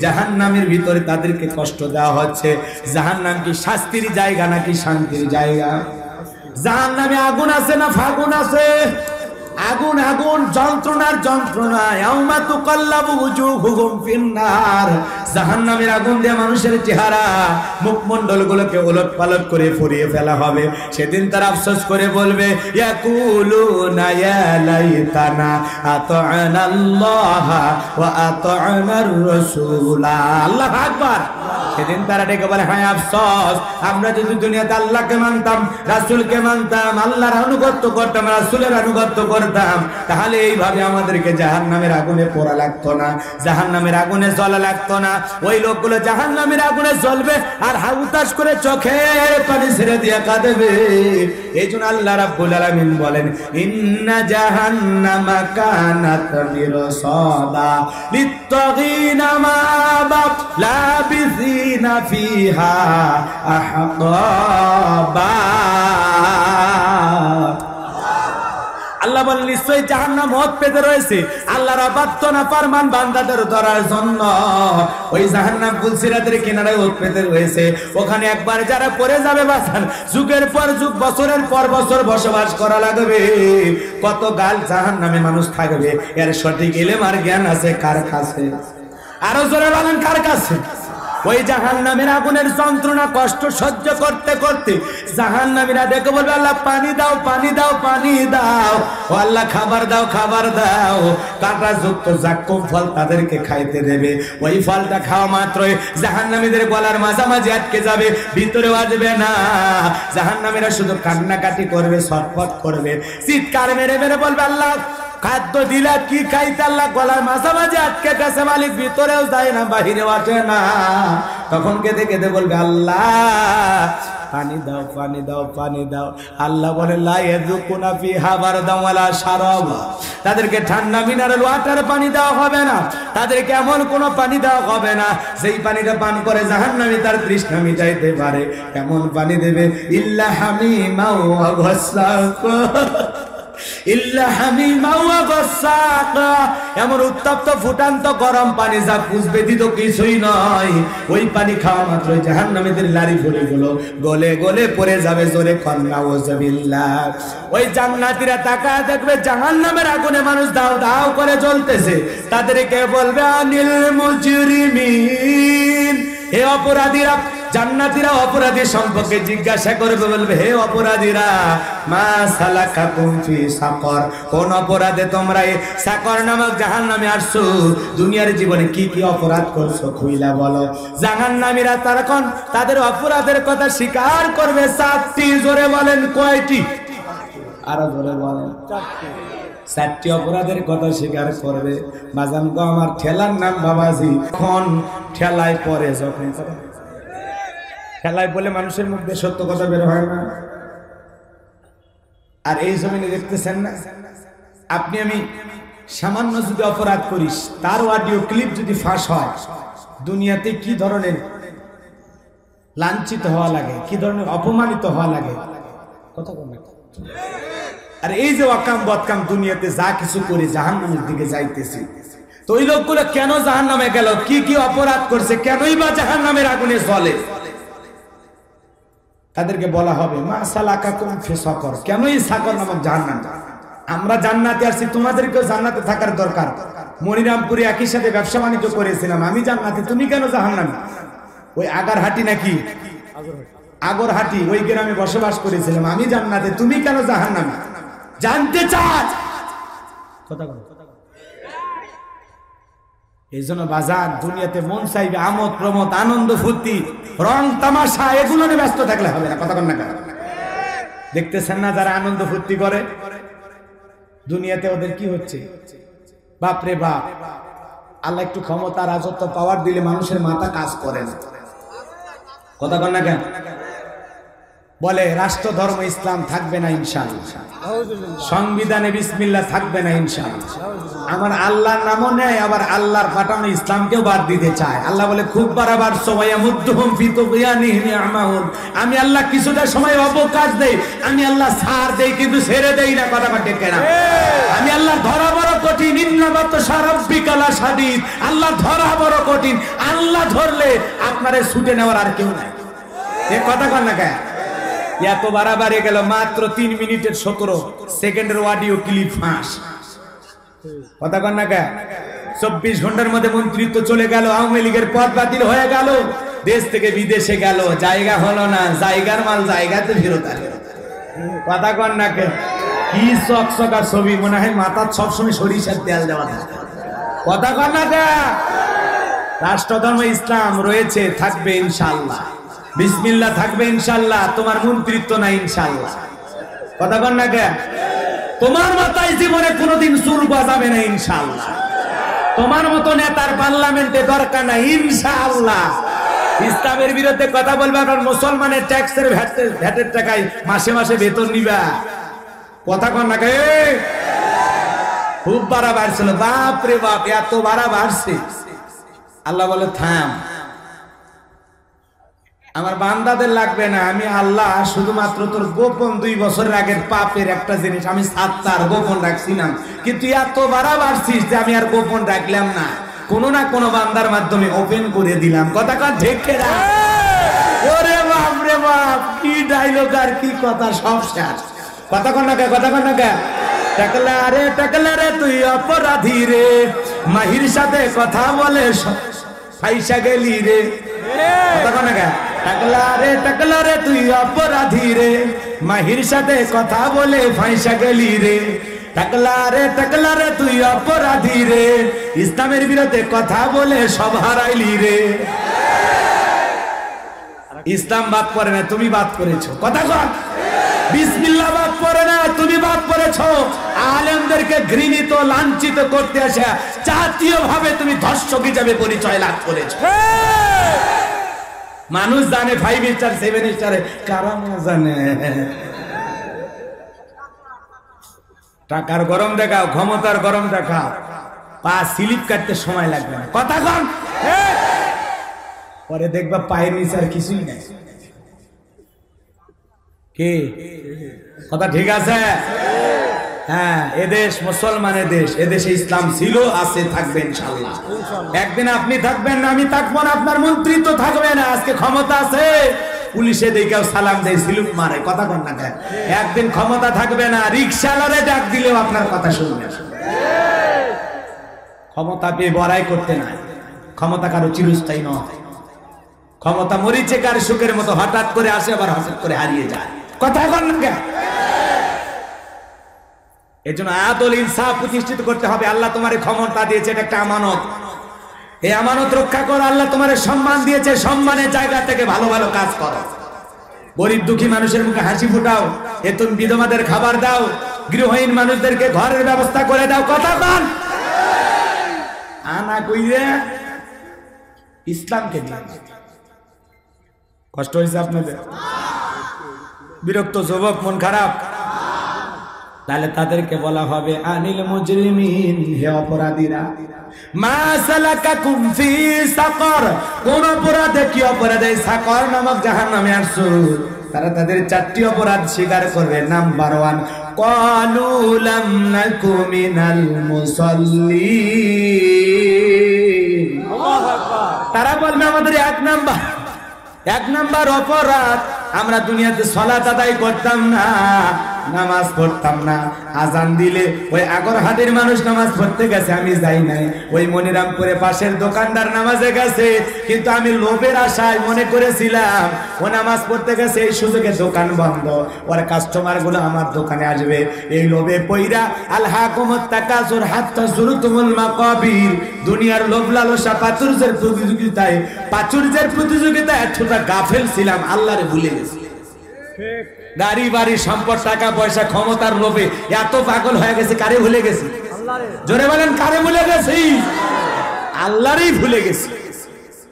S1: জাহান্নামের ভিতরে তাদেরকে কষ্ট দেওয়া হচ্ছে। জাহান্নাম কি শাস্তির জায়গা নাকি শান্তির জায়গা? জাহান্নামে আগুন আছে না ফাগুন আছে? আগুন আগুন, যন্ত্রণার যন্ত্রণা। ইয়াউমা তুকাল্লাবু ওয়ুজুহুহুম ফিন্নার। জাহান্নামের আগুন দিয়ে মানুষের চেহারা মুখমণ্ডলগুলোকে ওলটপালট করে ফুরিয়ে ফেলা হবে। সেদিন তারা আফসোস করে বলবে ইয়াকুলুনা ইয়া লাইতানা আতা'নাল্লাহ ওয়া আতা'নার রাসূলা। আল্লাহু আকবার। সেদিন তারা ডেকে বলে হায় আফসোস, আমরা যদি দুনিয়াতে আল্লাহকে মানতাম, রাসূলকে মানতাম, আল্লাহর আনুগত্য করতাম, রাসূলের আনুগত্য করতাম, তাহলে এইভাবে আমাদেরকে জাহান্নামের আগুনে পোড়া লাগতো না, জাহান্নামের আগুনে জ্বলা লাগতো না। ওই লোকগুলো জাহান্নামের আগুনে জ্বলবে আর হাউতাস করে চোখের পানি ছেড়ে দিয়ে কাঁদবে। এইজন্য আল্লাহ রাব্বুল আলামিন বলেন ইন্না জাহান্নামা কানাত মিরসাদা লিত্তাগিনা মা'বা লাবিসিনা ফিহা আহকাবা। আল্লাহ বলেন নিশ্চয়ই জাহান্নাম মত পেতে রয়েছে আল্লাহর অবাধ্য নাফরমান বান্দাদের ধরার জন্য। ওই জাহান্নাম পুলসিরাতের কিনারায় ওত পেতে রয়েছে। ওখানে একবার যারা পড়ে যাবে বাসান, যুগের পর যুগ, বছরের পর বছর বসবাস করা লাগবে। কত গাল জাহান্নামে মানুষ থাকবে, এর সঠিক ইলম আর জ্ঞান আছে কার কাছে? আরো জোরে বলেন কার কাছে? ওই জাহান্নামের আগুনের যন্ত্রণা কষ্ট সহ্য করতে করতে জাহান্নামীরা দেখে বলবে আল্লাহ পানি দাও, পানি দাও, পানি দাও। ও আল্লাহ খাবার দাও, খাবার দাও। কাঁটা যুক্ত জাক্কুম ফল তাদেরকে খাইতে দেবে। ওই ফলটা খাওয়া মাত্রই জাহান্নামীদের গলার মাঝামাঝি আটকে যাবে, ভিতরে আসবে না। জাহান্নামীরা শুধু কান্নাকাটি করবে, ছটফট করবে, চিৎকার মেরে মেরে বলবে আল্লাহ খাদ্য দিলা কি খাইতে? আল্লাহ গলার মাঝামাঝি আটকে গেছে মালিক, ভিতরেও যায় না, বাহিরেও আসে না। তখন কেঁদে কেঁদে বলবে আল্লাহ পানি দাও, পানি দাও, পানি দাও। আল্লাহ বলে লা ইয়াযুকুনা ফিহা বারদান ওয়ালা শারাবা। তাদেরকে ঠান্ডা মিনারেল ওয়াটার পানি দেওয়া হবে না, তাদেরকে এমন কোনো পানি দেওয়া হবে না যেই পানিটা পান করে জাহান্নামী তার তৃষ্ণা মিটাইতে পারে। এমন পানি দেবে ইল্লা হামিমা ওয়া গাসসাকা, ইল্লা হামিমা ওয়া গাসসাকা। এমন উত্তপ্ত ফুটান্ত গরম পানি যা কুঁজবে দিত কিছুই নয়। ওই পানি খাওয়া মাত্র জাহান্নামীদের লারি ফুলগুলো গলে গলে পড়ে যাবে। জোরে কন্না ওয়াজবিল্লাহ। ওই জান্নাতীরা তাকায় দেখবে জাহান্নামের আগুনে মানুষ দাও দাও করে জ্বলতেছে। তাদেরকে বলবে আনিল মুজরিমিন, হে অপরাধীরা। জান্নাতীরা অপরাধী সম্পর্কে জিজ্ঞাসা করবে, বলবে হে অপরাধীরা মা সালাকাকুম ফি সাকর, কোন অপরাধে তোমরা এই সাকর নামক জাহান্নামে আসছো? দুনিয়ার জীবনে কি কি অপরাধ করছো খুইলা বলো। জাহান্নামীরা তখন তাদের অপরাধের কথা স্বীকার করবে 4টি। জোরে বলেন কয়টি? আরো জোরে বলেন। 4টি অপরাধের কথা স্বীকার করবে। বাজান গো আমার ঠেলার নাম বাবাজি। এখন ঠেলায় পরে যখন খেলায় বলে মানুষের মধ্যে সত্য কথা বের হয় না। আর এই জমিনে দেখতেছেন না, আপনি আমি সামান্য যদি অপরাধ করিস, তার অডিও ক্লিপ যদি ফাঁস হয়, দুনিয়াতে কি ধরনের লাঞ্ছিত হওয়া লাগে, কি ধরনের অপমানিত হওয়া লাগে, কথা বলেন। আর এই যে অকাম বদকাম দুনিয়াতে যা কিছু করে জাহান্নামের দিকে যাইতেছি, তো ওই লোকগুলো কেন জাহান্নামে গেল? কি কি অপরাধ করছে? কেনই বা জাহান্নামের আগুনে জ্বলে? তাদেরকে বলা হবে মা সালাকাকুম ফি সাকর, কেনই সাকর নামক জাহান্নাম। আমরা জান্নাতে আসছি, তোমাদেরকেও জান্নাতে থাকার দরকার। মনিরামপুরে একই সাথে ব্যবসা বাণিজ্য করেছিলাম, আমি জান্নাতে, তুমি কেন জাহান্নামে? ওই আগারহাটি নাকি আগরহাটি, ওই গ্রামে বসবাস করেছিলাম, আমি জান্নাতে, তুমি কেন জাহান্নামে? জানতে চাই। এই জন্য বাজার দুনিয়াতে মন চাইবে আমোদ প্রমোদ, আনন্দ ফুর্তি, রং তামাশা, এগুলো নিয়ে ব্যস্ত থাকলে হবে না। কথা বল না কেন? দেখতেছেন না যারা আনন্দ ফুর্তি করে দুনিয়াতে, ওদের কি হচ্ছে? বাপরে বাপ। আল্লাহ একটু ক্ষমতা, রাজত্ব, পাওয়ার দিলে মানুষের মাথা কাজ করে না। কথা বল না কেন? বলে রাষ্ট্র ধর্ম ইসলাম থাকবে না ইনশাআল্লাহ, সংবিধানে বিসমিল্লাহ থাকবে না ইনশাআল্লাহ। আমার আল্লাহর নামও নেয়, আবার আল্লাহর পাঠানো ইসলামকেও বাদ দিতে চায়। আল্লাহ বলে খুব বাড়াবার সময় আমি আল্লাহ কিছুটা সময় অবকাশ দেই, আমি আল্লাহ ছাড় দেই, কিন্তু ছেড়ে দেই না। কথা ঠিক কেনা? আমি আল্লাহ ধরা বড় কঠিন, আল্লাহ ধরা বড় কঠিন। আল্লাহ ধরলে আপনারে ছুটে নেওয়ার আর কেউ নাই। কথা কন না কেন? এত বাড়াবাড়ি গেল, মাত্র 3 মিনিটের 17 সেকেন্ডের অডিও ক্লিপ ফাঁস। কথা কন না কেন? 24 ঘন্টার মধ্যে মন্ত্রিত্ব চলে গেল, আওয়ামী লীগের পদ বাতিল হয়ে গেল, দেশ থেকে বিদেশে গেল, জায়গা হলো না, জায়গার মাল জায়গাতে ফেরত আসে। কথা কন না কেন? কি চকচকা ছবি, মনে হয় মাথার সবসময় সরিষার তেল দেওয়া থাকে। কথা কন না কেন? রাষ্ট্রধর্ম ইসলাম রয়েছে, থাকবে ইনশাআল্লাহ, বিসমিল্লাহ থাকবে ইনশাআল্লাহ। তোমার মন্ত্রিত্ব নাই ইনশাআল্লাহ। কথা বল না কে? তোমার মাথায় জীবনে কোনোদিন চুল গজাবে না ইনশাআল্লাহ। তোমার মতো নেতার পার্লামেন্টে দরকার নাই ইনশাআল্লাহ। ইসলামের বিরুদ্ধে কথা বলবে, আর মুসলমানের ট্যাক্সের ভ্যাটের টাকায় মাসে মাসে বেতন নিবা। কথা কন না কে? খুব বাড়া বাড়ছিল, বাপ রে বাপ, এত বাড়া বাড়ছে। আল্লাহ বলে থাম, আমার বান্দাদের লাগবে না, আমি আল্লাহ শুধুমাত্র তোর গোপন 2 বছরের আগের পাপের একটা জিনিস আমি সাত্তার গোপন রাখছিলাম, কিন্তু এত বাড়া বাড়ছিস যে আমি আর গোপন রাখলাম না, কোনো না কোনো বান্দার মাধ্যমে ওপেন করে দিলাম। কথা কার ঢেকে রাখ। ওরে বাপ রে বাপ, কি ডায়লগ আর কি কথা, সব শেষ। কথা কন না কে? কথা কন না কে? টাকলা রে তুই অপরাধী রে, মাহির সাথে কথা বলে ফাইসা গেলি রে। কথা কন না কে? টাকলা রে তুই অপরাধী রে, মাহির সাথে কথা বলে ফাইসা গেলি রে। টাকলা রে তুই অপরাধী রে, ইসলামের বিরুদ্ধে কথা বলে সব হারাইলি রে। ইসলাম বাদ করে না, তুমি বাদ করেছো। কথা কন? বিসমিল্লাহ বাদ করে না, তুমি বাদ করেছো। আলেমদেরকে ঘৃণিত লাঞ্ছিত করতে আসা জাতীয় ভাবে তুমি ধর্ষক হিসাবে পরিচয় লাভ করেছো। মানুষ জানে 5 স্টার 7 স্টারে, কারা না জানে? টাকার গরম দেখাও, ক্ষমতার গরম দেখাও, পা স্লিপ কাটতে সময় লাগবে না। কথা কন? পরে দেখবা পায়ের নিচে আর কিছুই নাই। কি কথা ঠিক আছে? হ্যাঁ, এদেশ মুসলমানের দেশ, এদেশে ইসলাম ছিল, আছে, থাকবে ইনশাআল্লাহ। একদিন আপনি থাকবেন না, আমি থাকবো না, আপনার মন্ত্রিত্ব থাকবে না। আজকে ক্ষমতা আছে, পুলিশে দেখেও সালাম দেয়, সিলুট মারে। কথা কন না? একদিন ক্ষমতা থাকবে না, রিকশাওয়ালারে ডাক দিলেও আপনার কথা শুনবে। ক্ষমতা পেয়ে বড়াই করতে নাই, ক্ষমতা কারো চিরস্থায়ী নয়। ক্ষমতা মরিচিকার সুখের মতো হঠাৎ করে আসে, আবার হঠাৎ করে হারিয়ে যায়। কথা কন না? এর জন্য আদল ইনসাফ প্রতিষ্ঠিত করতে হবে। আল্লাহ তোমার ক্ষমতা দিয়েছে, এটা একটা আমানত, এই আমানত রক্ষা করো। আল্লাহ তোমার সম্মান দিয়েছে, সম্মানের জায়গা থেকে ভালো ভালো কাজ করো। গরিব দুঃখী মানুষের মুখে হাসি ফুটাও, এতম বিধবাদের খাবার দাও, গৃহহীন মানুষদেরকে ঘরের ব্যবস্থা করে দাও। কথা বল? আনা কইরে ইসলামকে নিয়ে কষ্ট হয়েছে আপনাদের? বিরক্ত যুবক, মন খারাপ? তাহলে তাদেরকে বলা হবে আনিল মুজরিমিন, হে অপরাধীরা, মা সালাকাকুম ফি সাকর, কোন অপরাধে, কি অপরাধে সাকর নামক জাহান্নামে আসছো? তারা তাদের 4টি অপরাধ স্বীকার করবে। নাম্বার 1, ক্বালু লাম নাকু মিনাল মুসাল্লিন। আল্লাহু আকবার। তারা বলবে আমাদের 1 নাম্বার অপরাধ, আমরা দুনিয়াতে সালাত আদায় করতাম না, নামাজ পড়তাম না। আজান দিলে ওই আগরহাটের মানুষ নামাজ পড়তে গেছে, আমি যাই নাই। ওই মনিরামপুরে পাশের দোকানদার নামাজে গেছে, কিন্তু আমি লোভের আশায় মনে করেছিলাম ও নামাজ পড়তে গেছে, এই সুযোগে দোকান বন্ধ, ওর কাস্টমার গুলো আমার দোকানে আসবে। এই লোভে পইরা আলহাকুমুত তাকাসুর হাত্তা যুরতুমুল মাকাবির, দুনিয়ার লোভ লালসা প্রাচুর্যের প্রতিযোগিতায় এতটা গাফেল ছিলাম, আল্লাহরে ভুলে গেছি। গাড়ি বাড়ি সম্পদ টাকা পয়সা ক্ষমতার লোভে এত পাগল হয়ে গেছে, কারে ভুলে গেছি? জোরে বলেন, কারে ভুলে গেছি? আল্লাহরই ভুলে গেছি।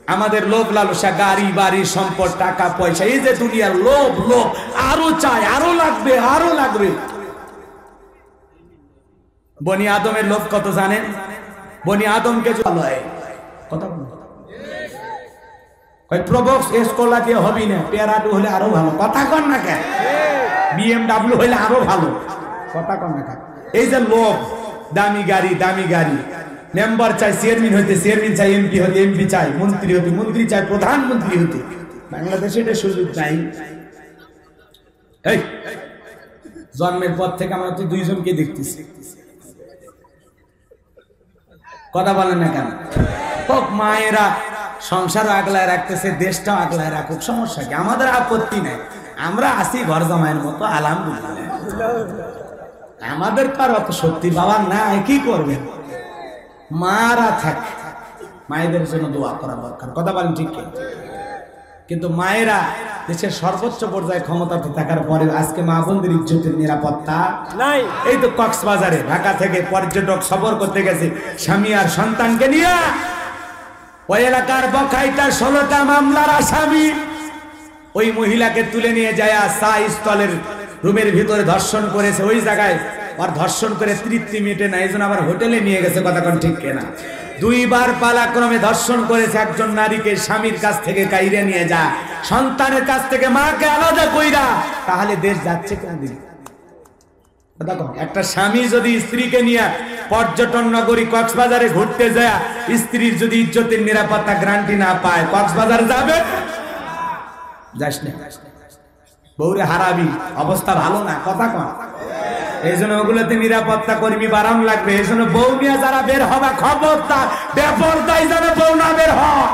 S1: আমাদের লোভ লালসা, গাড়ি বাড়ি সম্পদ টাকা পয়সা, এই যে দুনিয়ার লোভ, লোভ আরো চাই, আরো লাগবে, আরো লাগবে। বনি আদমের লোভ কত জানেন? বনি আদমকে কথা প্রবক্স এসকোলা দিয়ে হবি না, পেয়ারাটু হলে আরো ভালো। কথা কন না কেন? BMW হলে আরো ভালো। কথা কন না কেন? এই যে লোভ, দামি গাড়ি, দামি গাড়ি, মেম্বার চাই চেয়ারম্যান হইতে, চেয়ারম্যান চাই এমপি হতে, এমপি চাই মন্ত্রী হতে, মন্ত্রী চাই প্রধানমন্ত্রী হতে। বাংলাদেশে এটা সুযোগ নাই। এই জন্মের পর থেকে আমরা তো দুইজনকে দেখতেছি। কথা বলেন না কেন? হোক মায়েরা সংসার আগলায় রাখতেছে, দেশটাও আগলায় রাখুক, সমস্যা কি? আমাদের আপত্তি নাই, আমরা আসি ঘর জামাইয়ের মতো, আলহামদুলিল্লাহ। আমাদের তো আর অত সত্যি বাবার নাই, কি করবে? মারা থাক, মায়েদের জন্য দোয়া করা দরকার। কথা বলেন ঠিক? কিন্তু মায়েরা দেশের সর্বোচ্চ পর্যায়ে ক্ষমতাতে থাকার পরে আজকে মা বোনদের ইজ্জতের নিরাপত্তা নাই। এই তো কক্সবাজারে ঢাকা থেকে পর্যটক সফর করতে গেছে স্বামী আর সন্তানকে নিয়ে, ওই এলাকার বখাইটা 16টা মামলার আসামি ওই মহিলাকে তুলে নিয়ে যায় চা স্টলের রুমের ভিতরে ধর্ষণ করেছে। ওই জায়গায় আর ধর্ষণ করে তৃপ্তি মিটে না, এই জন্য আবার হোটেলে নিয়ে গেছে। কথা কোন ঠিক কেনা? 2 বার পালাক্রমে ধর্ষণ করেছে একজন নারীকে, স্বামীর কাছ থেকে কাইরে নিয়ে যা, সন্তানের কাছ থেকে মাকে আলাদা কইরা, তাহলে দেশ যাচ্ছে কেন? দেখো, একটা স্বামী যদি স্ত্রীকে নিয়ে পর্যটন নগরী কক্সবাজারে ঘুরতে যায়, স্ত্রীর যদি ইজ্জতের নিরাপত্তা গ্যারান্টি না পায়, কক্সবাজার যাবে? যাস না, বউরে হারাবি, অবস্থা ভালো না। কথা কন? এই জন্য ওগুলোতে নিরাপত্তা কর্মী বাড়ান লাগবে। এই জন্য বউ নিয়ে যারা বের হবে, খবরদার বেপরদায় যেন বউ না বের হয়।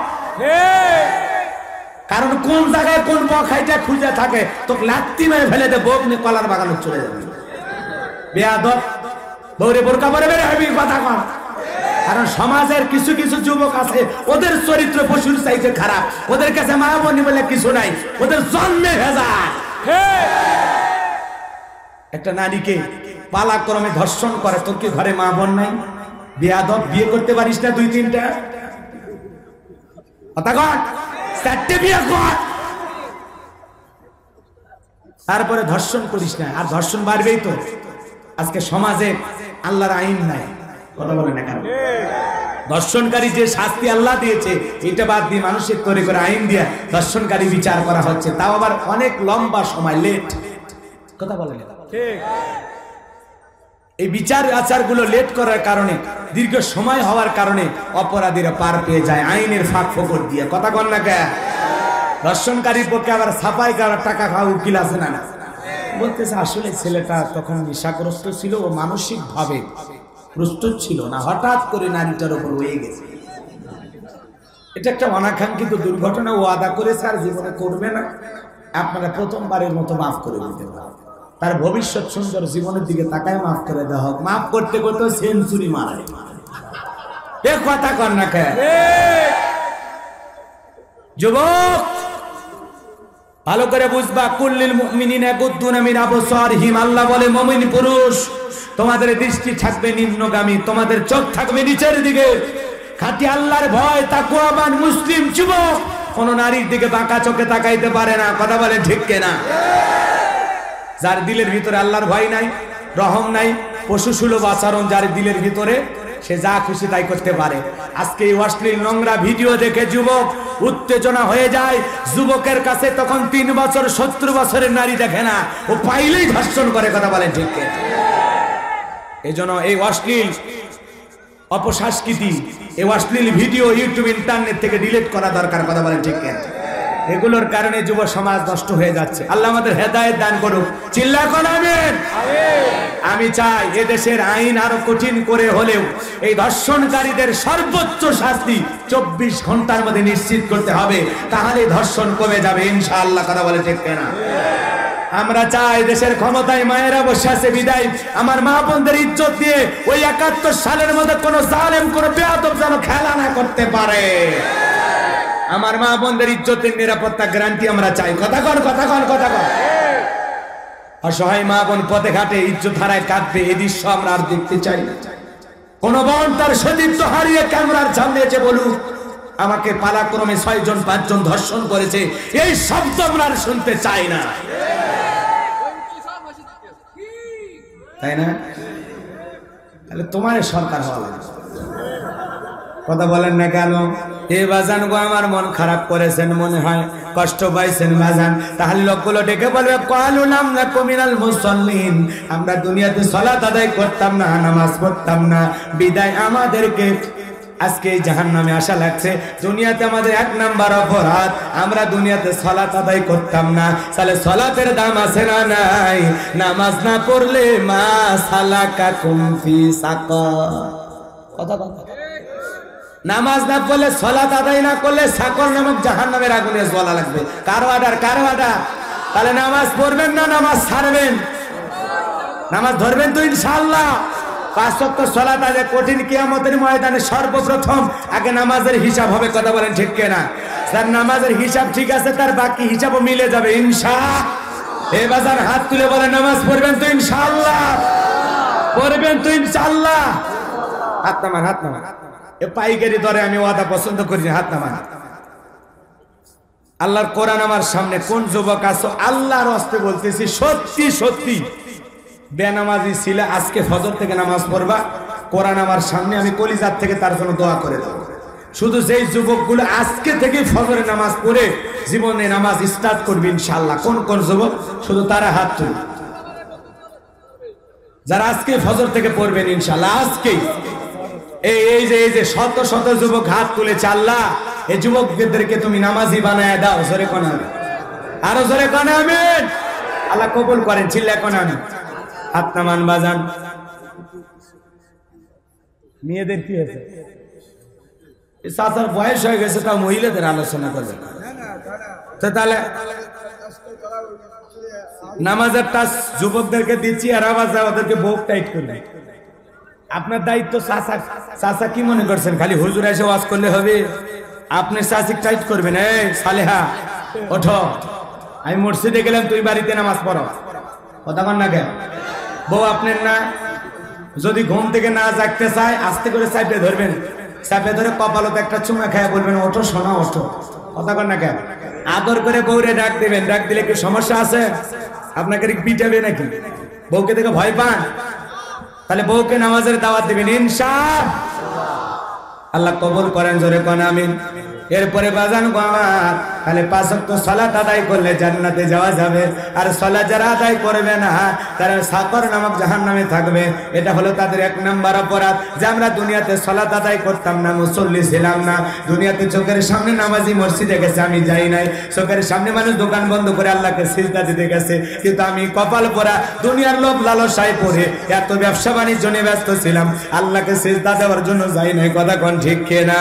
S1: কারণ কোন জায়গায় কোন বখাইটা খুঁজে থাকে, তোকে লাত্তি মেরে ফেলে দে, বউ নিয়ে কলার বাগানে চলে যাবে। বেয়াদব, বউরে বোরকা পরে বের হবি। কথা কন? কারণ সমাজের কিছু কিছু যুবক আছে, ওদের চরিত্র পশুর চাইতে খারাপ, ওদের কাছে মা বোনি বলে কিছু নাই, ওদের জন্মে ভেজা। একটা নারীকে পালাক্রমে ধর্ষণ করে, তোর কি ঘরে মা বোন নাই? বেয়াদব, বিয়ে করতে পারিস না 2-3টা? কথা কন? 4টে বিয়ে কর, তারপরে ধর্ষণ করিস না। আর ধর্ষণ বাড়বেই তো। আজকে সমাজে আল্লাহর আইন নাই। কথা বলে না কেন? ধর্ষণকারী যে শাস্তি আল্লাহ দিয়েছে, এটা বাদ দিয়ে মানুষের তৈরি করে আইন দিয়ে ধর্ষণকারী বিচার করা হচ্ছে, তাও আবার অনেক লম্বা সময়, লেট। কথা বলে না? এই বিচার আচারগুলো লেট করার কারণে, দীর্ঘ সময় হওয়ার কারণে অপরাধীরা পার পেয়ে যায় আইনের ফাঁক ফোকর দিয়ে। কথা কন না কে? ধর্ষণকারীর পক্ষে আবার ছাপাই করার টাকা খাওয়া উকিল আছে না? বলতেছে আসলে ছেলেটা তখন নেশাগ্রস্ত ছিল, ও মানসিক ভাবে প্রস্তুত ছিল না, হঠাৎ করে নারীটার উপর হয়ে গেছে। এটা একটা অনাকাঙ্ক্ষিত দুর্ঘটনা, ও আদা করেছে আর জীবনে করবে না। আপনারা প্রথমবারের মতো মাফ করে দিতে পারেন, তার ভবিষ্যৎ সুন্দর জীবনের দিকে তাকায় মাফ করে দেওয়া হোক। মাফ করতে করতে সেঞ্চুরি মারে। এ কথা কর না কে? যুবক, ভালো করে বুঝবা, কুল্লিল মুমিনিনা ইয়াগুদ্দুনা মিন আবসারিহিম। আল্লাহ বলে, মুমিন পুরুষ তোমাদের দৃষ্টি থাকবে নিম্নগামী, তোমাদের চোখ থাকবে নিচের দিকে। খাঁটি আল্লাহর ভয় তাকওয়াবান মুসলিম যুবক কোন নারীর দিকে বাঁকা চোখে তাকাইতে পারে না। কথা বলেন ঠিক কিনা? যার দিলের ভিতরে আল্লাহর ভয় নাই, রহম নাই, পশুসুলভ আচরণ যার দিলের ভিতরে, সে যা খুশি তাই করতে পারে। আজকে এই অশ্লীল নোংরা ভিডিও দেখে যুবক উত্তেজনা হয়ে যায়। যুবকের কাছে তখন 3 বছর 70 বছরের নারী দেখে না, ও পাইলেই ধর্ষণ করে। কথা বলেন ঠিক কিনা? এই জন্য এই অশ্লীল অপসংস্কৃতি, এই অশ্লীল ভিডিও ইউটিউব ইন্টারনেট থেকে ডিলিট করা দরকার। কথা বলেন ঠিক কিনা? এগুলোর কারণে যুব সমাজ নষ্ট হয়ে যাচ্ছে। আল্লাহ আমাদের হেদায়েত দান করুক। চিল্লা কোন আমিন। আমি চাই এদেশের আইন আরো কঠিন করে হলেও এই ধর্ষণকারীদের সর্বোচ্চ শাস্তি 24 ঘন্টার মধ্যে নিশ্চিত করতে হবে, তাহলে ধর্ষণ কমে যাবে ইনশাআল্লাহ। কথা বলে ঠিক কিনা? আমরা চাই দেশের ক্ষমতায় মায়েরা বসে আছে বিদায় আমার মা বোনদের ইজ্জত দিয়ে ওই 71 সালের মধ্যে কোন জালেম, কোন বেয়াদব যেন খেলা না করতে পারে। আমার মা বোনদের ইজ্জতের নিরাপত্তা গ্যারান্টি আমরা চাই। কথা কর, কথা কর, কথা কর। অসহায় মা বোন পথে ঘাটে ইজ্জত হারায় কাঁদবে, এই দৃশ্য আমরা আর দেখতে চাই না। কোন বোন তার সতীত্ব হারিয়ে ক্যামেরার সামনে এসে বলুক আমাকে পালাক্রমে 6 জন 5 জন ধর্ষণ করেছে, এই শব্দ আমরা শুনতে চাই না, তাই না? তাহলে তোমার সরকার হওয়া লাগে, কথা বলেন না কেন? এ বাজান গো, আমার মন খারাপ করেছেন, মনে হয় কষ্ট পাইছেন বাজান, তাহলে লোকগুলো ডেকে বলবে ক্বালু লাম নাকু মিনাল মুসাল্লিন, আমরা দুনিয়াতে সালাত আদায় করতাম না, নামাজ পড়তাম না, বিদায় আমাদেরকে আজকে জাহান্নামে আসা লাগছে। দুনিয়াতে আমাদের 1 নাম্বার অপরাধ, আমরা দুনিয়াতে সালাত আদায় করতাম না। তাহলে সালাতের দাম আছে না নাই? নামাজ না পড়লে মা সালাকাকুম ফি সাকার, কথা কথা, নামাজ না পড়লে সালাত আদায় না করলে সাকর নামক জাহান্নামের আগুনে জ্বলা লাগবে। কারো অর্ডার, কারো অর্ডার? তাহলে নামাজ পড়বেন না নামাজ ছাড়বেন? নামাজ ধরবেন তো ইনশাআল্লাহ। 5 ওয়াক্ত সালাত আদায় কঠিন কিয়ামতের ময়দানে সর্বপ্রথম আগে নামাজের হিসাব হবে, কথা বলেন ঠিক কিনা? স্যার নামাজের হিসাব ঠিক আছে, তার বাকি হিসাবও মিলে যাবে ইনশাআল্লাহ। এই বাজার হাত তুলে বলে নামাজ পড়বেন তো ইনশাআল্লাহ? পড়বেন তো ইনশাআল্লাহ? হাত নামান, হাত নামান। এ পাইকারি দরে আমি ওয়াদা পছন্দ করি, হাত নামান। আল্লাহর কোরআন আমার সামনে, কোন যুবক আছো আল্লাহর হস্তে বলতেছি, সত্যি সত্যি বেনামাজি ছিলে, আজকে ফজর থেকে নামাজ পড়বা, কোরআন আমার সামনে, আমি কলিজার থেকে তার জন্য দোয়া করে দেবো। শুধু যেই যুবকগুলো আজকে থেকে ফজরে নামাজ পড়ে জীবনে নামাজ স্টার্ট করবে ইনশাআল্লাহ, কোন কোন যুবক শুধু তারা হাত তুলবে, যারা আজকে ফজর থেকে পড়বেন ইনশাআল্লাহ। আজকেই এই যে শত শত যুবক হাত তুলেছে, আল্লাহ এই যুবকদেরকে তুমি নামাজি বানায় দাও। জোরে কোন আমিন, আরো জোরে কোন আমিন। আল্লাহ কবুল করেন, চিল্লা কোন আমিন। হাত নামান বাজান। মেয়েদের কি হয়েছে? চাচার বয়স হয়ে গেছে, তাও মহিলাদের আলোচনা করবে, তাহলে নামাজের টাচ যুবকদেরকে দিচ্ছি, আর আওয়াজ ওদেরকে বুক টাইট করবে। আপনার দায়িত্ব। চাচা কি মনে করছেন খালি হুজুর এসে ওয়াজ করলে হবে? আপনি চাচি টাইট করবেন। এই সালেহা ওঠো, আমি মসজিদে গেলাম, তুই বাড়িতে নামাজ পড়ো, কথা বল না কেন? বউ আপনার না, যদি ঘুম থেকে না জাগতে চায় আস্তে করে চাপে ধরবেন, চাপে ধরে কপালতে একটা চুমা খায় বলবেন ওঠো সোনা ওঠো, কথা বল না কেন? আদর করে বউরে ডাক দিবেন, ডাক দিলে কি সমস্যা আছে? আপনাকে পিটাবে নাকি? বউকে দেখে ভয় পান? তাহলে বউকে নামাজের দাওয়াত দিবেন ইনশাআল্লাহ। আল্লাহ কবুল করেন, জোরে কোন আমিন। এরপরে বাজান গো আমার, তাহলে 5 ওয়াক্ত সালাত আদায় করলে জান্নাতে যাওয়া যাবে, আর সালাত যারা আদায় করবে না তারা সাকর নামক জাহান্নামে থাকবে। এটা হলো তাদের 1 নাম্বার অপরাধ, যে আমরা দুনিয়াতে সালাত আদায় করতাম না, মুসল্লি ছিলাম না, দুনিয়াতে চোখের সামনে নামাজি মসজিদে গেছে আমি যাই নাই, চোখের সামনে মানুষ দোকান বন্ধ করে আল্লাহকে সিজদা দিতে গেছে, কিন্তু আমি কপাল পোড়া দুনিয়ার লোভ লালসায় পড়ে এত ব্যবসা বাণিজ্য নিয়ে ব্যস্ত ছিলাম, আল্লাহকে সিজদা দেওয়ার জন্য যাই নাই, কথা কোন ঠিক কিনা?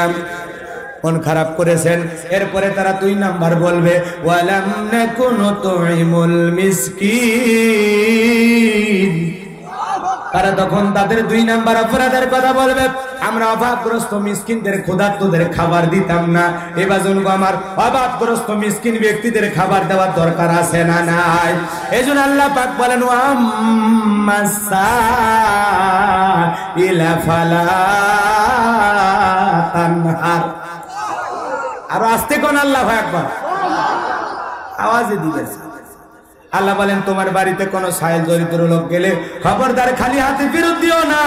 S1: মন খারাপ করেছেন। এরপরে তারা 2 নাম্বার বলবে ওয়ালাম নাকু নুতঈমুল মিসকিন, তারা তখন তাদের 2 নাম্বার অপরাধের কথা বলবে, আমরা অভাবগ্রস্ত মিসকিনদের ক্ষুধার্তদের খাবার দিতাম না। এবার জন্য আমার অভাবগ্রস্ত মিসকিন ব্যক্তিদের খাবার দেওয়ার দরকার আছে না নাই? এইজন্য আল্লাহ পাক বলেন ওয়াম্মাসাইলা ফালা তানহার। আর আস্তে কোন আল্লাহ একবার আওয়াজে দিবেন। আল্লাহ বলেন তোমার বাড়িতে কোন সাইল দরিদ্র লোক গেলে খবরদার খালি হাতে ফেরত দিও না,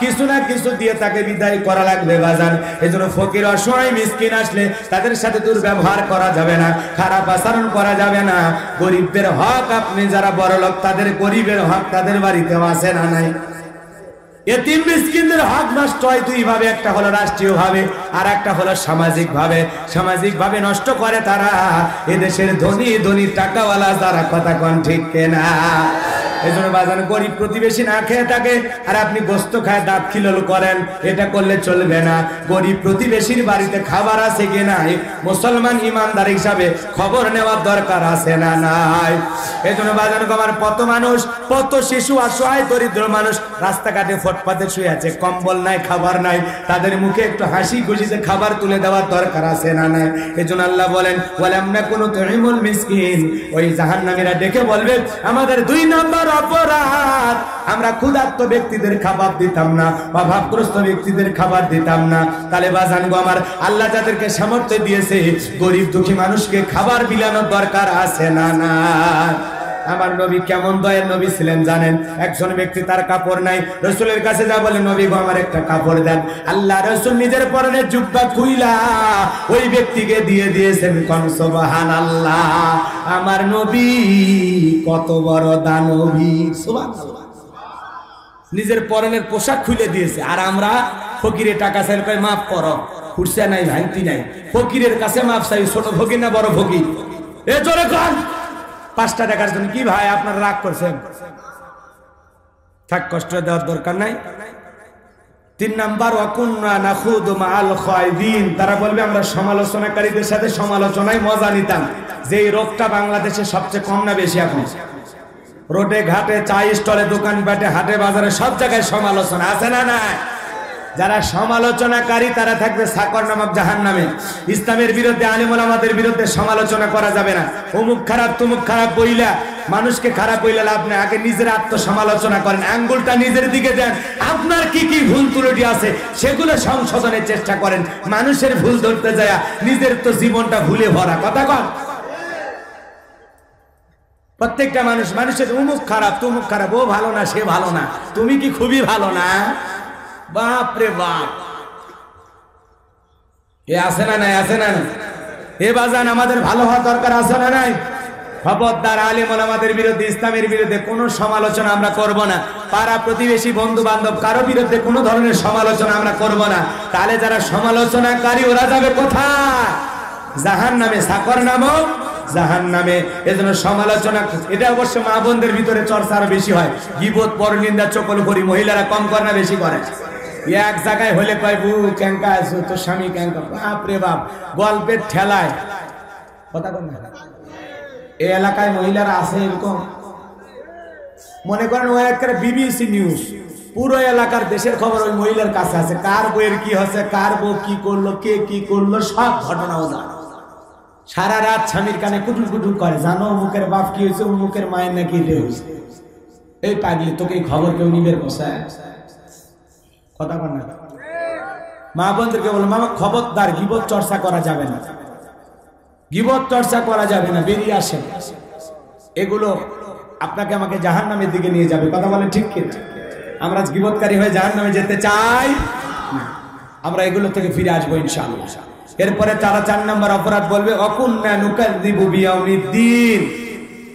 S1: কিছু না কিছু দিয়ে তাকে বিদায় করা লাগবে বাজান। এজন্য ফকির অসহায় মিসকিন আসলে তাদের সাথে দুর্ব্যবহার করা যাবে না, খারাপ আচরণ করা যাবে না। গরিবদের হক, আপনি যারা বড় লোক তাদের গরিবের হক তাদের বাড়িতে আছে না নাই? এতিম মিসকিনদের হক নষ্ট হয় 2 ভাবে, একটা হলো রাষ্ট্রীয় ভাবে, আর একটা হলো সামাজিক ভাবে। সামাজিক ভাবে নষ্ট করে তারা এদেশের ধনী ধনী টাকাওয়ালা যারা, কথা কোন ঠিক কিনা? এজন্য বাজান গরিব প্রতিবেশী না খেয়ে থাকে আর আপনি গোস্ত খায় দাঁত খিলল করেন, এটা করলে চলবে না। গরিব প্রতিবেশীর বাড়িতে খাবার আছে কি নাই মুসলমান ইমানদার হিসাবে খবর নেওয়ার দরকার আছে না নাই? এজন্য বাজান আমার কত মানুষ, কত শিশু অসহায় দরিদ্র মানুষ রাস্তাঘাটে ফুটপাতে শুয়ে আছে, কম্বল নাই, খাবার নাই, তাদের মুখে একটু হাসি খুশিতে খাবার তুলে দেওয়ার দরকার আছে না নাই? এজন্য আল্লাহ বলেন ওয়ালাম নাকুনু তুইমুল মিসকিন। ওই জাহান্নামীরা ডেকে বলবে আমাদের 2 নাম্বার অপরাধ। আমরা ক্ষুধার্ত ব্যক্তিদের খাবার দিতাম না, অভাবগ্রস্ত ব্যক্তিদের খাবার দিতাম না। তাহলে বাজান গো আমার, আল্লাহ যাদেরকে সামর্থ্য দিয়েছে গরিব দুঃখী মানুষকে খাবার বিলানোর দরকার আছে না না? আমার নবী কেমন দয়ার নবী ছিলেন জানেন? একজন ব্যক্তি তার কাপড় নাই, রাসূলের কাছে যা বলে, নবী গো আমার একটা কাপড় দেন। আল্লাহ রাসূল নিজের পরনের জুব্বা খুইলা ওই ব্যক্তিকে দিয়ে দিয়েছেন। কোন সুবহানাল্লাহ। আমার নবী কত বড় দানবী, সুবহানাল্লাহ। নিজের পরনের পোশাক খুলে দিয়েছে। আর আমরা ফকিরে টাকা চাইলে কই মাফ করো, খুরসা নাই, ভাঙতি নাই। ফকিরের কাছে মাফ চাই, ছোট ফকির না বড় ফকির? এ জোরে কর। 5টা টাকার জন্য কি ভাই আপনারা রাগ করছেন? থাক, কষ্ট দেওয়ার দরকার নাই। 3 নাম্বার, ওয়াকুন্না নাখুদু মাআল খায়দিন। তারা বলবে আমরা সমালোচনাকারীদের সাথে সমালোচনায় মজা নিতাম। যে এই রোগটা বাংলাদেশে সবচেয়ে কম না বেশি? এখন রোডে ঘাটে, চা স্টলে, দোকানপাটে, হাটে বাজারে সব জায়গায় সমালোচনা আছে না না? যারা সমালোচনাকারী তারা থাকবে সাকর নামক জাহান্নামে। ইসলামের বিরুদ্ধে, আলেম ওলামাদের বিরুদ্ধে সমালোচনা করা যাবে না। অমুক খারাপ তমুক খারাপ বইলা মানুষকে খারাপ বইলা লাভ নেই। আগে নিজের আত্মসমালোচনা করেন, আঙ্গুলটা নিজের দিকে দেন। আপনার কি কি ভুল ত্রুটি আছে সেগুলো সংশোধনের চেষ্টা করেন। মানুষের ভুল ধরতে যায় নিজের তো জীবনটা ভুলে ভরা। কথা কন। প্রত্যেকটা মানুষের অমুক খারাপ তমুক খারাপ, ও ভালো না, সে ভালো না, তুমি কি খুবই ভালো না? বাপ রে বাপ, এ আছে না নাই? আছে না নাই? এ বাজান আমাদের ভালো হওয়া দরকার আছে না নাই? খবরদার, আলেম ওলামাদের বিরুদ্ধে, ইসলামের বিরুদ্ধে কোনো সমালোচনা আমরা করব না। পাড়া প্রতিবেশী, বন্ধু বান্ধব কারো বিরুদ্ধে কোনো ধরনের সমালোচনা আমরা করব না। তাহলে যারা সমালোচনাকারী ওরা যাবে কোথায়? জাহান্নামে, সাকর নামক জাহান্নামে। এজন্য সমালোচনা, এটা অবশ্য মা বোনদের ভিতরে চর্চা আরো বেশি হয়। গীবত, পরনিন্দা, চকলখড়ি মহিলারা কম করে না বেশি করে? এক জায়গায় হলে কয় বউ ক্যাঙ্কা আছো, তোর স্বামী ক্যাঙ্কা। বাপ রে বাপ, গল্পের ঠেলায় কথা বল না। এই এলাকায় মহিলারা আছে এরকম, মনে করেন ওই একটা বিবিসি নিউজ, পুরো এলাকার দেশের খবর ওই মহিলার কাছে আছে। কার বউয়ের কি হচ্ছে, কার বউ কি করলো, কে কি করলো, সব ঘটনাও জানো। সারা রাত স্বামীর কানে কুটুর কুটুর করে, জানো অমুকের বাপ কি হয়েছে, অমুকের মায়ের নাকি এটা হয়েছে। এই পাগলি, তোকে এই খবর কেউ নিবে বসায়? কথা বল না। মা বোনদেরকে বলো, মামা খবরদার, গীবত চর্চা করা যাবে না, গীবত চর্চা করা যাবে না, বেরিয়ে আসেন। এগুলো আপনাকে আমাকে জাহান্নামের দিকে নিয়ে যাবে। কথা বলে ঠিক কি? আমরা গীবতকারী হয়ে জাহান্নামে যেতে চাই না। আমরা এগুলো থেকে ফিরে আসবো ইনশাআল্লাহ। এরপরে তারা 4 নম্বর অপরাধ বলবে, অকুন্না নুকাযযিবু বিয়াউমিদ্দিন।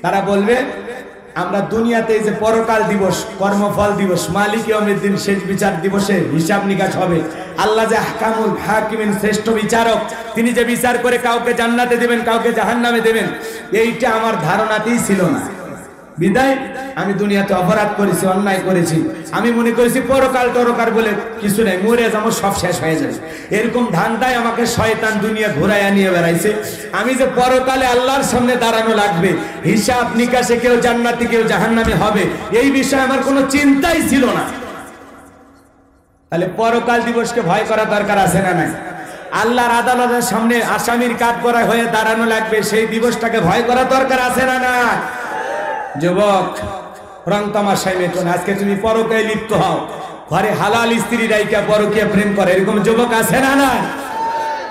S1: তারা বলবে আমরা দুনিয়াতে যে পরকাল দিবস, কর্মফল দিবস, মালিক ইয়াউমিদ্দিন, শেষ বিচার দিবসে হিসাব নিকাশ হবে। আল্লাহ যে আহকামুল হাকিমিন, শ্রেষ্ঠ বিচারক, তিনি যে বিচার করে কাউকে জান্নাতে দেবেন, কাউকে জাহান্নামে দেবেন, এইটা আমার ধারণাতেই ছিল না। বিদায় আমি দুনিয়াতে অপরাধ করেছি, অন্যায় করেছি। আমি মনে করেছি পরকাল টরকাল বলে কিছু নাই, মরে যাবো, সব শেষ হয়ে যাবে। এরকম ধান্দায় আমাকে শয়তান দুনিয়া ঘুরাইয়া নিয়ে বেড়াইছে। আমি যে পরকালে আল্লাহর সামনে দাঁড়ানো লাগবে, হিসাব নিকাশে কেউ জান্নাতি কেউ জাহান্নামে হবে, এই বিষয়ে আমার কোনো চিন্তাই ছিল না। তাহলে পরকাল দিবসকে ভয় করা দরকার আছে না নাই? আল্লাহর আদালতের সামনে আসামির কাঠগড়া হয়ে দাঁড়ানো লাগবে, সেই দিবসটাকে ভয় করা দরকার আছে না না? যুবক, রং তামাশায় মেতো না। আজকে তুমি পরকায় লিপ্ত হও, ঘরে হালাল স্ত্রী রাইকা পরকীয়া প্রেম করে, এরকম যুবক আছে না না?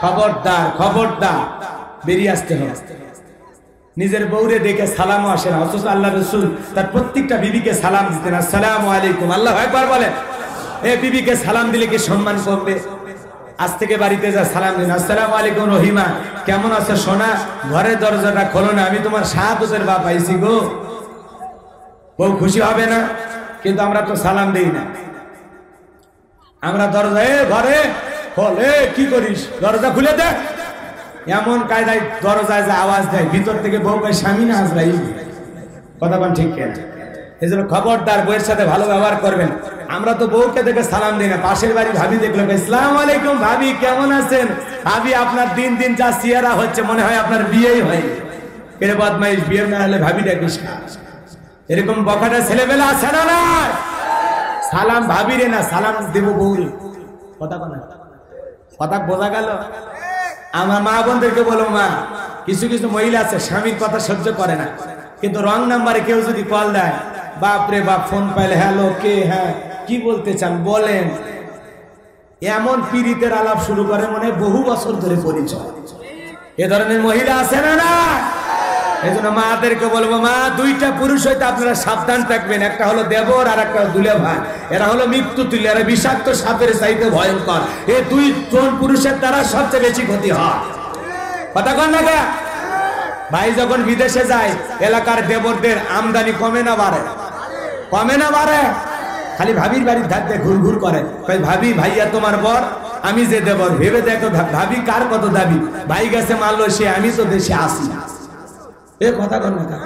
S1: খবরদার, খবরদার, বেরিয়ে আসতে হবে। নিজের বউরে দেখে সালামও আসে না, অথচ আল্লাহ রাসূল তার প্রত্যেকটা বিবিকে সালাম দিতেন, আসসালামু আলাইকুম। আল্লাহু আকবার বলে। এই বিবিকে সালাম দিলে কি সম্মান করবে? আজ থেকে বাড়িতে যা সালাম দিন, আসসালামু আলাইকুম রহিমা, কেমন আছো সোনা, ঘরের দরজাটা খোলো না, আমি তোমার শাহাদাতের বাপ আইছি গো। বউ খুশি হবে না? কিন্তু আমরা তো সালাম দেই না। আমরা দরজা, ঘরে খোল, কি করিস, দরজা খুলে দে, এমন কায়দায় দরজায় যে আওয়াজ দেয়, ভিতর থেকে বউ কয় স্বামী না আজরাইল। কথা বল ঠিক কেন? এই জন্য খবরদার, বউয়ের সাথে ভালো ব্যবহার করবেন। আমরা তো বউকে দেখে সালাম দিই না, পাশের বাড়ি ভাবি দেখলো, আসসালামু আলাইকুম ভাবি, কেমন আছেন? ভাবি আপনার দিন দিন যা চেহারা হচ্ছে, মনে হয় আপনার বিয়েই হয়। কেরে বদমাইশ, বিয়ে না হলে ভাবি ডাকিস না। এরকম বখাটা ছেলেবেলা আছে না না? সালাম ভাবিরে না, সালাম দেব বউরে। কথা বল, কথা বোঝা গেল? আমার মা বোনদেরকে বলো, মা, কিছু কিছু মহিলা আছে স্বামীর কথা সহ্য করে না, কিন্তু রং নাম্বারে কেউ যদি কল দেয়, বাপরে বাপ, ফোন পাইলে হ্যালো, কে, হ্যাঁ কি বলতে চান বলেন, এমন পীড়িতের আলাপ শুরু করে মনে বহু বছর ধরে পরিচয়। এ ধরনের মহিলা আছে না? না। এই জন্য মাদেরকে বলবো, মা দুইটা পুরুষ হইতে আপনারা সাবধান থাকবেন, একটা হলো দেবর আর একটা দুলে ভাই। এরা হলো মৃত্যু তুল্য, এরা বিষাক্ত সাপের চাইতে ভয়ঙ্কর। এই দুই জন পুরুষের দ্বারা সবচেয়ে বেশি ক্ষতি হয়। কথা কন না কে? ভাই যখন বিদেশে যায়, এলাকার দেবরদের আমদানি কমে না বাড়ে? কমে না বাড়ে? খালি ভাবির বাড়ির ধার দিয়ে ঘুর ঘুর করে, ভাবি ভাইয়া তোমার বর, আমি যে দেবর, ভেবে দেখো ভাবি কার কত দাবি, ভাই গেছে মারলো সে, আমি তো দেশে আসি। এ কথা কন না,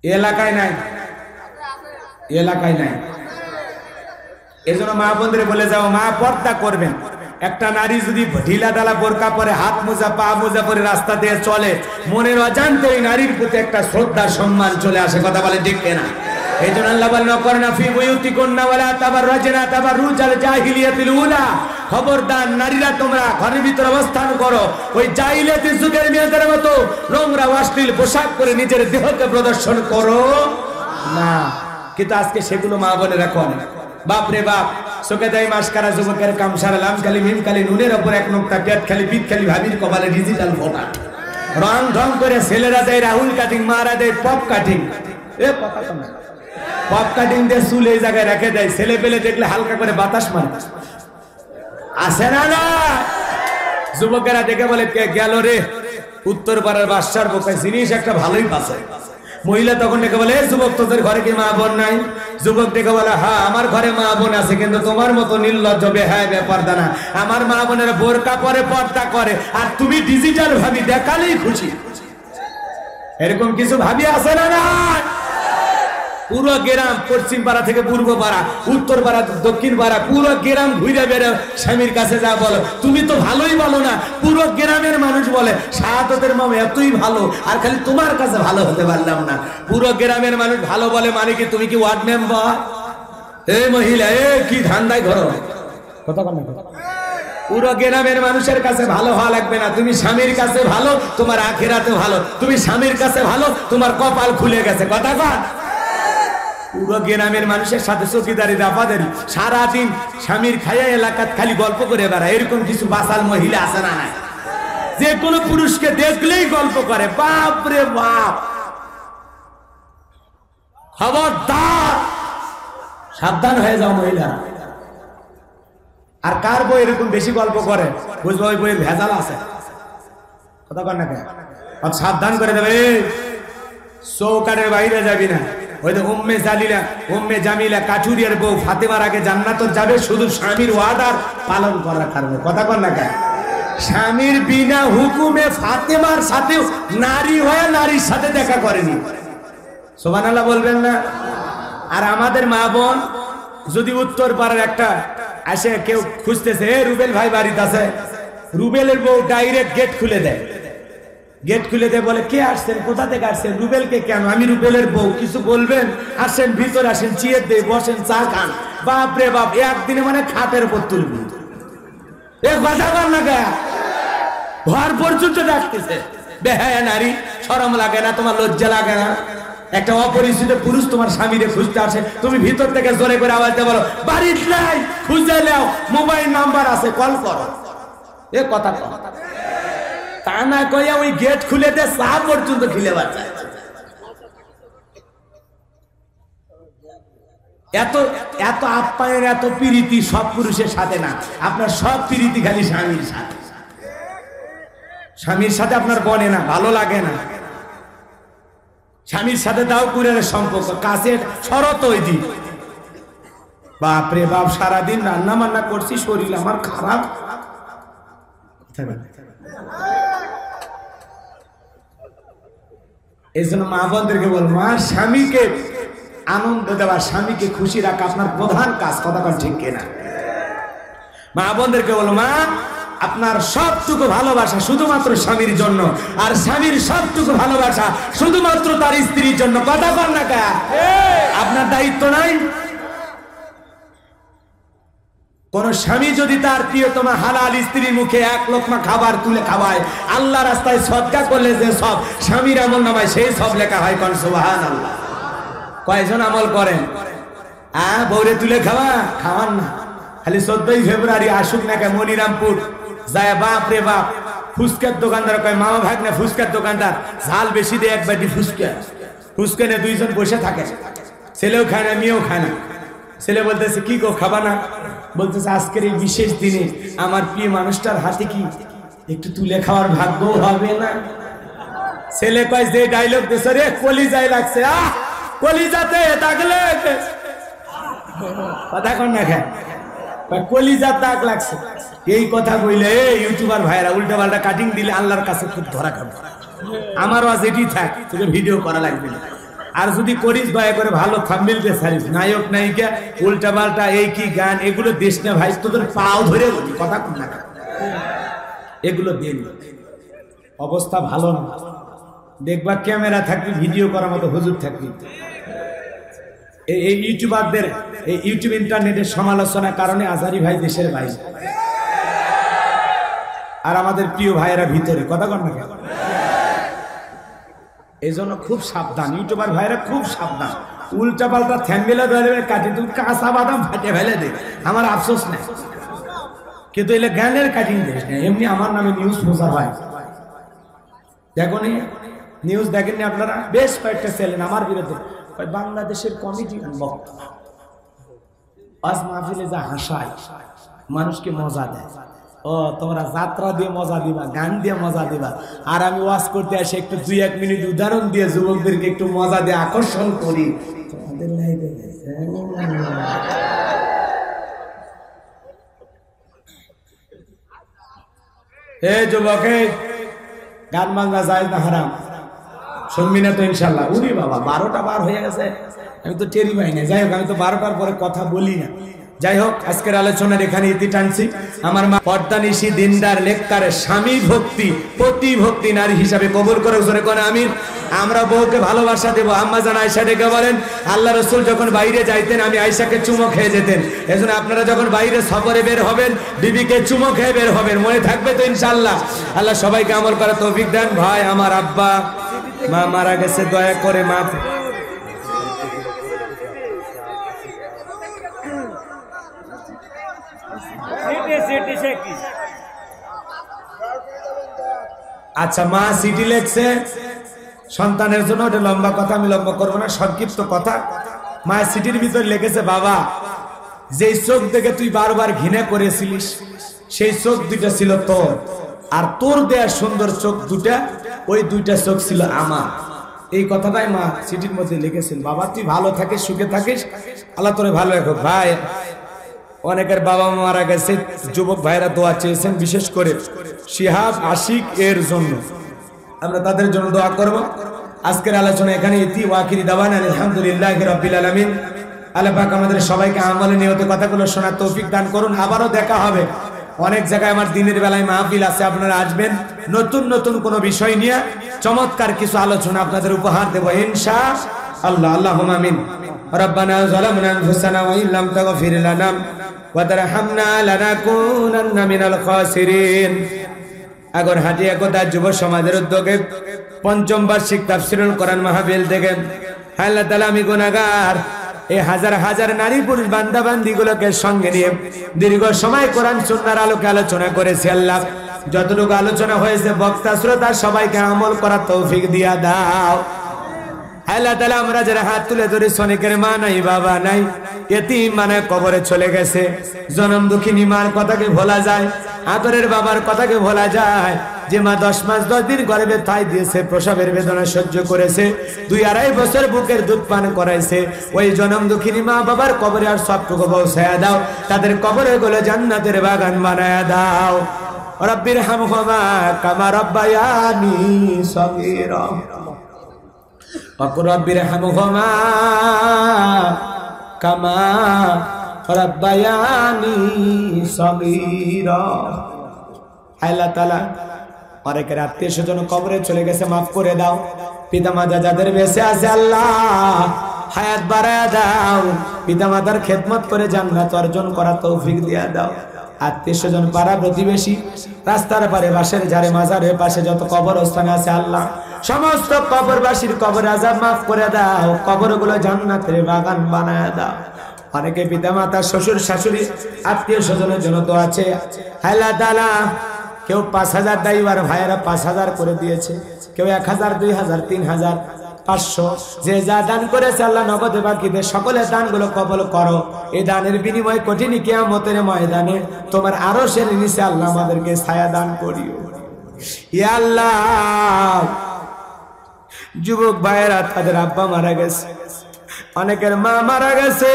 S1: এলাকায় নাই, এলাকায় নাই। এজন্য মা বোনদের বলে যাও, মা পর্দা করবেন। একটা নারী যদি ঢিলা ঢালা বোরকা পরে, হাত মোজা পা মোজা পরে রাস্তা দিয়ে চলে, মনের অজান্তে ওই নারীর প্রতি একটা শ্রদ্ধা সম্মান চলে আসে। কথা বলে ঠিক না? এই জন্য আল্লাহ বলেন, করোনা ফি বুয়ুতিকুন্না ওয়ালা তাবাররাজনা তাবাররুজাল জাহিলিয়াতিল উলা। খবরদার নারীরা, তোমরা ঘরের ভিতরে অবস্থান করো ওই জাহিলিয়াতের যুগের মেয়েদের মতো নোংরা অশ্লীল পোশাক পরে নিজের দেহকে প্রদর্শন করো না। কিন্তু আজকে সেগুলো মা বোনেরা করে। বাপরে বাপ, চোখে দেয় মাসকারা যুবকের কামসারা, লাম খালি মিম খালি নুনের ওপর এক নোকটা, পেট খালি পিঠ খালি, ভাবির কপালে ডিজিটাল ফোটা, রং ঢং করে ছেলেরা দেয় রাহুল কাটিং, মারা দেয় পপ কাটিং। এ কথা কম, পপ কাটিং দিয়ে চুল এই জায়গায় রেখে দেয়, ছেলে পেলে দেখলে হালকা করে বাতাস মারে। আসে না? না। যুবকেরা দেখে বলে, কে গেল রে? উত্তর পাড়ার বাদশার বোকায় জিনিস একটা ভালোই পাশে। মহিলা তখন ডেকে বলে, যুবক তোদের ঘরে কি মা বোন নাই? যুবক ডেকে বলে, হ্যাঁ আমার ঘরে মা বোন আছে, কিন্তু তোমার মতো নির্লজ্জ বেহায়া ব্যাপারটা না। আমার মা বোনের বোরকা পরে, পর্দা করে, আর তুমি ডিজিটাল ভাবি দেখালেই খুশি। এরকম কিছু ভাবি আছে না? না। পুরো গ্রাম, পশ্চিম পাড়া থেকে পূর্ব পাড়া, উত্তর পাড়া, দক্ষিণ পাড়া, পুরো গ্রাম ঘুরে বেড়ে স্বামীর কাছে যা বলো, তুমি তো ভালোই বলো না। পুরো গ্রামের মানুষ বলে শাহাদাতের মাম এতই ভালো, আর খালি তোমার কাছে ভালো হতে পারলাম না। পুরো গ্রামের মানুষ ভালো বলে মানে কি? তুমি কি ওয়ার্ড মেম্বার? এই মহিলা, এ কি ধান্দায় ঘর? কথা বল না। পুরো গ্রামের মানুষের কাছে ভালো হওয়া লাগবে না, তুমি স্বামীর কাছে ভালো, তোমার আখিরাতে ভালো। তুমি স্বামীর কাছে ভালো, তোমার কপাল খুলে গেছে। কথা কন। পুরো গ্রামের মানুষের সাথে চৌকিদারি দাপাদারি, সারাদিন স্বামীর খাইয়া এলাকাত খালি গল্প করে বেড়ায়। এরকম কিছু বাসাল মহিলা আছে না? নাই। যে কোনো পুরুষকে দেখলেই গল্প করে। বাপ রে বাপ, খবরদার, সাবধান হয়ে যাও মহিলা। আর কার বই এরকম বেশি গল্প করে, বুঝবো ওই বইয়ের ভেজাল আছে। কথা কন না কেন? সাবধান করে দেবে, চৌকাটের বাইরে যাবি না। ওই যে উম্মে জালিলা, উম্মে জামিলা কাঠুরিয়ার বউ ফাতেমার আগে জান্নাত যাবে শুধু স্বামীর ওয়াদার পালন করার কারণে। কথা কন না কেন? স্বামীর বিনা হুকুমে ফাতেমার সাথে নারী হয়ে নারীর সাথে দেখা করেনি। সুবহানাল্লাহ বলবেন না? আর আমাদের মা বোন যদি উত্তর পাড়ার একটা আসে, কেউ খুঁজতেছে, এ রুবেল ভাই বাড়িতে আছে, রুবেলের বউ ডাইরেক্ট গেট খুলে দেয়। গেট খুলে দিয়ে বলে, কে আসছেন, কোথা থেকে আসছেন? রুবেলকে কেন? আমি রুবেলের বউ, কিছু বলবেন? আসেন ভিতরে আসেন, চিয়ের দিয়ে বসেন, চা খান। বাপ রে বাপ, একদিনে মানে খাটের উপর তুলবি। কথা বল না কে? ঘর পর্যন্ত ডাকতেছে। বেহায়া নারী, শরম লাগে না? তোমার লজ্জা লাগে না? একটা অপরিচিত পুরুষ তোমার স্বামীরে খুঁজতে আসে, তুমি ভিতর থেকে জোরে করে আওয়াজ দিয়ে বলো, বাড়িতে নাই, খুঁজে নাও, মোবাইল নাম্বার আছে, কল করো। এ কথা তা না কইয়া ওই গেট খুলে দে, চা পর্যন্ত খুলে বাঁচায়। এত এত আপ্যায়ন, এত প্রীতি সব পুরুষের সাথে না। আপনার সব প্রীতি খালি স্বামীর সাথে। স্বামীর সাথে আপনার বনে না, ভালো লাগে না। স্বামীর সাথে দাও কুরের সম্পর্ক, কাছে শরত ওই দিন। বাপরে বাপ, সারাদিন রান্না বান্না করছি, শরীর আমার খারাপ। এই জন্য মা বোনদেরকে বল, মা স্বামীকে আনন্দ দেওয়া, স্বামীকে খুশি রাখা আপনার প্রধান কাজ। কথা বল ঠিক কিনা? মা বোনদেরকে বলো, মা আপনার সবটুকু ভালোবাসা শুধুমাত্র স্বামীর জন্য, আর স্বামীর সবটুকু ভালোবাসা শুধুমাত্র তার স্ত্রীর জন্য। কথা বল না কা? আপনার দায়িত্ব নাই? কোন স্বামী যদি তার প্রিয়তমা হালাল স্ত্রীর মুখে এক লোকমা খাবার তুলে খাওয়ায়, আল্লাহ রাস্তায় সদকা করলে যে সব স্বামীর আমল নামায় সেই সব লেখা হয়। কোন সুবহানাল্লাহ। কয়জন আমল করেন? বউরে তুলে খাওয়ান না। খালি 14ই ফেব্রুয়ারি আসুক না কে মনিরামপুর যায়, বাপ রে বাপ, ফুচকার দোকানদার কয় মামা ভাগ না ফুচকার দোকানদার, ঝাল বেশি দিয়ে এক বাটি ফুচকা নিয়ে দুইজন বসে থাকে, ছেলেও খায় না মেয়েও খায় না। ছেলে বলতেছে কি গো খাবা না? বলতেছে আজকের এই বিশেষ দিনে আমার প্রিয় মানুষটার হাতে কি একটু তুলে খাওয়ার ভাগ্য হবে না? ছেলে কয় যে ডায়লগ দিছে রে কলিজায় লাগছে, কলিজাতে দাগ লেগে কথা কন না খায়, কলিজা দাগ লাগছে। এই কথা বললে ইউটিউবার ভাইরা উল্টা পাল্টা কাটিং দিলে আল্লাহর কাছে খুব ধরা খাবে। আমারও আজ এটি থাক, তোকে ভিডিও করা লাগবে না। আর যদি করিস দয়া করে ভালো থাম্বনেল দিয়ে ছাড়িস, নায়ক নায়িকা উল্টা পাল্টা এই কি গান এগুলো দেশ না ভাই, তোদের পাও ধরে কথা কন না, এগুলো দেন। অবস্থা ভালো না, দেখবা ক্যামেরা থাকবি, ভিডিও করার মতো হুজুর থাকবি। এই ইউটিউবারদের এই ইউটিউব ইন্টারনেটের সমালোচনার কারণে আজারি ভাই দেশের ভাই, আর আমাদের প্রিয় ভাইয়েরা ভিতরে কথা কন না। এই জন্য খুব সাবধান ইউটিউবার ভাইরা, খুব সাবধান। উল্টা পাল্টা থ্যাম্বেলা ধরে কাটি, তুমি কাঁচা বাদাম ফাটে ফেলে দে, আমার আফসোস নাই। কিন্তু এলে জ্ঞানের কাটিং দেশ না, এমনি আমার নামে নিউজ প্রচার হয়। দেখো নি নিউজ দেখেননি আপনারা? বেশ কয়েকটা চ্যানেল আমার বিরুদ্ধে, বাংলাদেশের কমিটি আজ মাহফিলে যা হাসায়, মানুষকে মজা দেয়। ও তোমরা যাত্রা দিয়ে মজা দিবা, গান দিয়ে মজা দিবা, আর আমি ওয়াজ করতে আসি একটু 2-1 মিনিট উদাহরণ দিয়ে যুবকদেরকে একটু মজা দিয়ে আকর্ষণ করি। তোমাদের লাইফে যুবক গান বাংলা যায় না হারাম, শুনবি না তো ইনশাল্লাহ? উনি বাবা 12টা বার হয়ে গেছে, আমি তো টেরি পাই না। যাই হোক, আমি তো 12টার পরে কথা বলি না। যাই হোক, আজকের আলোচনার এখানে ইতি টানছি। আমার মা পর্দানিশী দিনদার নেককার স্বামী ভক্তি পতি ভক্তি নারী হিসাবে কবুল করে জোরে কোন আমিন। আমরা বউকে ভালোবাসা দেবো। আম্মা জান আয়েশা ডেকে বলেন, আল্লাহ রাসূল যখন বাইরে যাইতেন আমি আয়েশাকে চুমো খেয়ে যেতেন। এজন্য আপনারা যখন বাইরে সফরে বের হবেন বিবিকে চুমো খেয়ে বের হবেন, মনে থাকবে তো ইনশাআল্লাহ? আল্লাহ সবাইকে আমল করার তৌফিক দেন। ভাই আমার আব্বা মা মারা গেছে, দয়া করে মাফ। আচ্ছা, মা সিটি লেখছে সন্তানের জন্য, ওটা লম্বা কথা, আমি লম্বা করবো না, সংক্ষিপ্ত কথা। মা সিটির ভিতর লিখেছে, বাবা যেই চোখ দেখে তুই বারবার ঘৃণা করেছিলিস সেই চোখ দুইটা ছিল তোর, আর তোর দেয়া সুন্দর চোখ দুটা, ওই দুইটা চোখ ছিল আমার। এই কথাটাই মা সিটির মধ্যে লিখেছেন। বাবা তুই ভালো থাকিস, সুখে থাকিস, আল্লাহ তোরে ভালো রাখো। ভাই অনেকের বাবা মারা গেছে, যুবক ভাইরা দোয়া চেয়েছেন, বিশেষ করে শিহাব আশিক এর জন্য, আমরা তাদের জন্য দোয়া করব। আজকের আলোচনা এখানে ইতি। ওয়াকিরি দাওয়ানা আলহামদুলিল্লাহি রাব্বিল আলামিন। আল্লাহ পাক আমাদের সবাইকে আমলে নিয়ত কথাগুলো শোনার তৌফিক দান করুন। আবারও দেখা হবে অনেক জায়গায়, আমার দিনের বেলায় মাহফিল আছে, আপনারা আসবেন। নতুন নতুন কোনো বিষয় নিয়ে চমৎকার কিছু আলোচনা আপনাদের উপহার দেব ইনশাআল্লাহ। আল্লাহুম্মা আমিন। রব্বানা যালামনা আনফুসানা ওয়া ইল্লাম তাগফির লানা ওয়া তারহামনা লানাকুনান্না মিনাল খাসিরিন। আগরহাটি একতা যুব সমাজের উদ্যোগে ৫ম বার্ষিক তাফসীরুল কোরআন মাহফিল থেকে আল্লাহ তাআলা আমি গুনাহগার এই হাজার হাজার নারী পুরুষ বান্দা বান্দীগুলোকে সঙ্গে নিয়ে দীর্ঘ সময় কোরআন সুন্নাহর আলোকে আলোচনা করেছি। আল্লাহ যতটুকু আলোচনা হয়েছে বক্তা শ্রোতা সবাইকে আমল করার তৌফিক দিয়া দাও। আল্লাহ তাআলা আমরা যারা হাত তুলে ধরে, অনেকের মা নাই বাবা নাই, এতিম মানে কবরে চলে গেছে, জনম দুঃখিনী মার কথাকে ভোলা যায়, আদরের বাবার কথাকে ভোলা যায়, যে মা 10 মাস 10 দিন গর্ভে ঠাই দিয়েছে, প্রসবের বেদনা সহ্য করেছে, 2-2.5 বছর বুকের দুধ পান করাইছে, ওই জনম দুঃখিনী মা বাবার কবরে আর সবটুকু পৌঁছায়া দাও, তাদের কবরে গুলো জান্নাতের বাগান বানায়া দাও। রব্বির হামহুমা কামা রব্বায়ানি সগীরা রব্বির হামহুমা কামা রব্বায়ানি সগীরা। আল্লাহ তাআলা অনেকের আত্মীয় স্বজন কবরে চলে গেছে, মাফ করে দাও। পিতা মাতা যাদের বেঁচে আছে আল্লাহ হায়াত বাড়ায়া দাও, পিতামাতার খেদমত করে জান্নাত অর্জন করা তৌফিক দিয়া দাও। আত্মীয় স্বজন, পাড়া প্রতিবেশী, রাস্তার পারে, বাসের ঝাড়ে, মাজারের পাশে যত কবরস্থান আছে আল্লাহ সমস্ত কবরবাসীর কবর আযাব মাফ করে দাও, কবরগুলো জান্নাতের বাগান বানায়া দাও। অনেকে পিতামাতা, শ্বশুর শাশুড়ি, আত্মীয় স্বজনের জন্য তো আছে আল্লাহ তাআলা। কেউ 5,000 দাইবার ভাইয়েরা 5,000 করে দিয়েছে, কেউ 1,000, 2,000, 3,000, 500, যে যা দান করেছে আল্লাহ নগদে বাকিতে সকলের দানগুলো কবুল করো। এই দানের বিনিময়ে কঠিন কিয়ামতের ময়দানে তোমার আরশের নিচে আল্লাহ আমাদেরকে ছায়া দান করিও। ইয়া আল্লাহ, যুবক ভাইয়েরা তাদের আব্বা মারা গেছে, অনেকের মা মারা গেছে,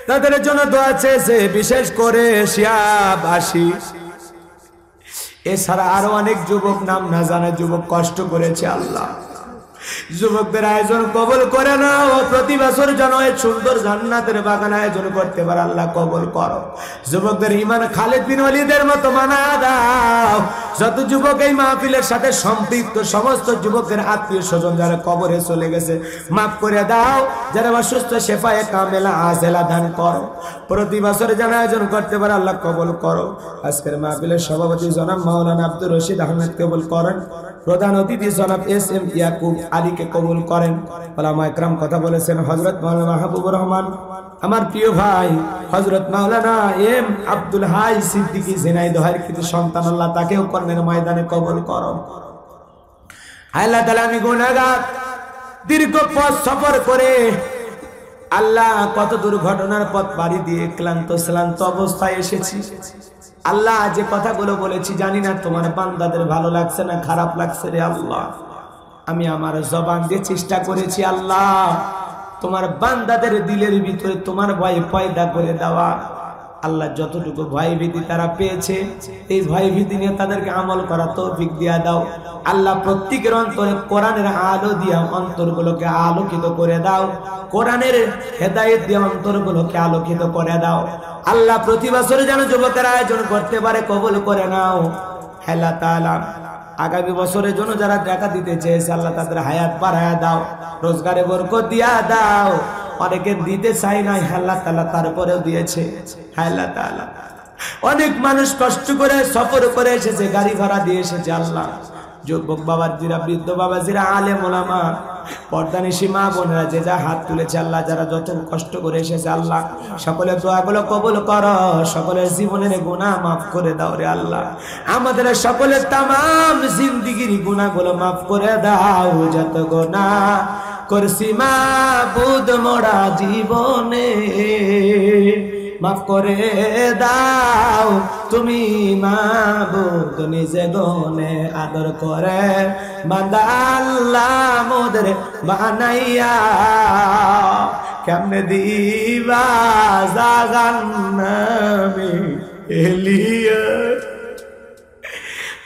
S1: তাদের জন্য দোয়া চেয়েছে, বিশেষ করে শিয়াবাসী। এছাড়া আরো অনেক যুবক, নাম না জানা যুবক কষ্ট করেছে আল্লাহ। যুবকদের আয়োজন কবুল করে নাও, প্রতি বছর যেন এই সুন্দর জান্নাতের বাগান আয়োজন করতে পারে আল্লাহ কবুল করো। যুবকদের ঈমান খালিদ বিন ওয়ালিদের মতো বানায়া দাও। যত যুবক এই মাহফিলের সাথে সম্পৃক্ত সমস্ত যুবকের আত্মীয় স্বজন যারা কবরে চলে গেছে মাফ করে দাও, যারা অসুস্থ শেফায়ে কামেলা আজেলা দান করো। প্রতি বছর যেন আয়োজন করতে পারে আল্লাহ কবুল করো। আজকের মাহফিলের সভাপতি জনাব মাওলানা আব্দুর রশিদ আহমেদ কবুল করেন, প্রধান অতিথি জনাব এস.এম. ইয়াকুব আলীকে কবুল করেন। ওলামা একরাম কথা বলেছেন হযরত মাওলানা মাহবুবুর রহমান, আমার প্রিয় ভাই হযরত মাওলানা এম আব্দুল হাই সিদ্দিকী ঝিনাইদহের কৃতি সন্তান, আল্লাহ তাকেও কর্মের ময়দানে কবুল করো। আল্লাহ তাআলা, আমি গুনাহগার, দীর্ঘ পথ সফর করে আল্লাহ কত দুর্ঘটনার পথ পাড়ি দিয়ে ক্লান্ত শ্রান্ত অবস্থায় এসেছি। আল্লাহ, যে কথাগুলো বলেছি জানি না তোমার বান্দাদের ভালো লাগছে না খারাপ লাগছে রে আল্লাহ। আমি আমার জবান দিয়ে চেষ্টা করেছি আল্লাহ তোমার বান্দাদের দিলের ভিতরে তোমার ভয় পয়দা করে দেওয়া। আল্লাহ, যতটুকু ভয় ভীতি তারা পেয়েছে এই ভয় ভীতি নিয়ে তাদেরকে আমল করা তৌফিক দিয়া দাও। আল্লাহ, প্রত্যেকের অন্তরে কোরআনের আলো দিয়া অন্তরগুলোকে আলোকিত করে দাও, কোরআনের হেদায়েত দিয়ে অন্তরগুলোকে আলোকিত করে দাও। আল্লাহ, প্রতি বছর যেন যুবকের আয়োজন করতে পারে কবুল করে নাও। আল্লাহ তাআলা, আগামী বছরের জন্য যারা টাকা দিতে চেয়েছে আল্লাহ তাদের হায়াত বাড়ায়া দাও, রোজগারে বরকত দিয়া দাও। অনেকে দিতে চাই নাই আল্লাহ তাআলা তারপরেও দিয়েছে। আল্লাহ তাআলা, অনেক মানুষ কষ্ট করে সফর করে এসেছে, গাড়ি ভাড়া দিয়ে এসেছে আল্লাহ। যুবক বাবাজিরা, বৃদ্ধ বাবাজিরা, আলেম ওলামা, পর্দানিশী মা বোনেরা যে যা হাত তুলেছে আল্লাহ, যারা যত কষ্ট করে এসেছে আল্লাহ সকলের দোয়াগুলো কবুল করো, সকলের জীবনের গুনাহ মাফ করে দাও রে আল্লাহ। আমাদের সকলের তামাম জিন্দেগির গুনাহগুলো মাফ করে দাও। যত গুনাহ করছি মাবুদ মোরা জীবনে মাফ করে দাও তুমি মাবুদ, নিজে গনে আদর করে বান্দা আল্লাহ মোদের বানাইয়া, কেমনে দিবা জাহান্নামে এলিয়া।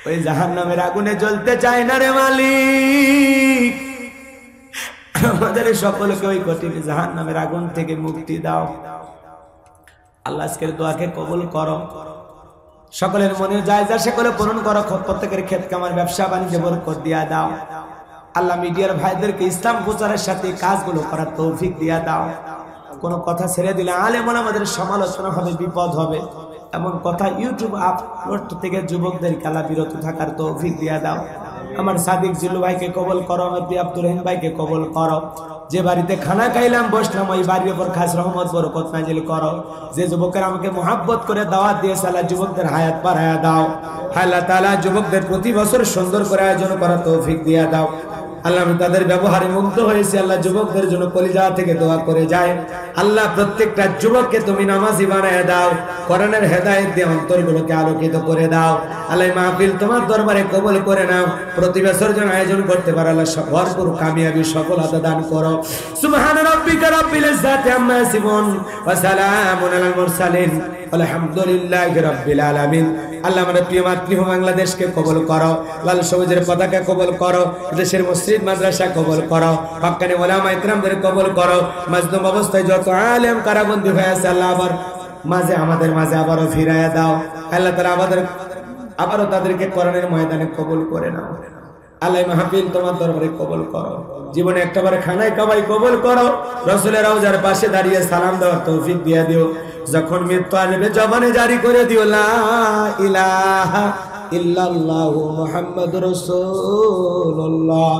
S1: ওই জাহান্নামের আগুনে জ্বলতে চায় না রে মালিক, আমাদের সকলকে ওই কঠিন জাহান্নামের আগুন থেকে মুক্তি দাও আল্লাহ। আজকের দোয়াকে কবুল করো, সকলের মনে যায় যা সকলে পূরণ করো, প্রত্যেকের ক্ষেত কামার ব্যবসা বাণিজ্য বরকত দিয়া দাও আল্লাহ। মিডিয়ার ভাইদেরকে ইসলাম প্রচারের সাথে কাজগুলো করার তৌফিক দিয়া দাও। কোনো কথা ছেড়ে দিলে আলেম ওলামাদের সমালোচনা হবে, বিপদ হবে, এমন কথা ইউটিউব আপলোড থেকে যুবকদেরকে আল্লাহ বিরত থাকার তৌফিক দিয়া দাও। আমার সাদিক জিল্লু ভাইকে কবুল করো, আমার আব্দুর রহিম ভাইকে কবুল করো। যে বাড়িতে খানা খাইলাম বসলাম ওই বাড়ির উপর খাস রহমত বরকত নাজিল করো। যে যুবকের আমাকে মোহাব্বত করে দাওয়াত দিয়েছে আল্লাহ যুবকদের হায়াত বাড়ায়া দাও। আল্লাহ তাআলা, যুবকদের প্রতি বছর সুন্দর করে আয়োজন করার তৌফিক দিয়া দাও আল্লাহ। আমি তাদের ব্যবহারে মুগ্ধ হয়েছি আল্লাহ। যুবকদের জন্য কলিজা থেকে দোয়া করে যায় আল্লাহ, প্রত্যেকটা যুবককে তুমি নামাজি বানায় দাও, কোরআনের হেদায়েত দিয়ে অন্তরগুলোকে আলোকিত করে দাও আল্লাহ। মাহফিল তোমার দরবারে কবুল করে নাও, প্রতি বছর যেন আয়োজন করতে পারে আল্লাহ, ভরপুর কামিয়াবি সফলতা দান করো। সুবহান রাব্বিকা রাব্বিল ইজ্জাতি আম্মা ইয়াসিফুন ওয়া সালামুন আলাল মুরসালিন আলহামদুলিল্লাহি রাব্বিল আলামিন। আল্লাহ, আমাদের প্রিয় মাতৃভূমি বাংলাদেশকে কবুল করো, লাল সবুজের পতাকা কবুল করো, দেশের মসজিদ মাদ্রাসা কবুল করো, হক্কানি ওলামা ইকরামদের কবুল করো। মাজলুম অবস্থায় যত আলেম কারাবন্দী হয়ে আছে আল্লাহ আবার আমাদের মাঝে আবারও ফিরাইয়া দাও আল্লাহ। তারা আবারও তাদেরকে কোরআনের ময়দানে কবুল করে নাও। আল্লাহ মাহফিল তোমার দরবারে কবুল করো, জীবনে একটাবারে খানায় কাবাই কবুল করো, রাসূলের রওজার পাশে দাঁড়িয়ে সালাম দেওয়ার তৌফিক দিয়ে দিও, যখন মৃত্যু আসবে জবানে জারি করে দিও লা ইলাহা ইল্লাল্লাহু মুহাম্মাদুর রাসূলুল্লাহ।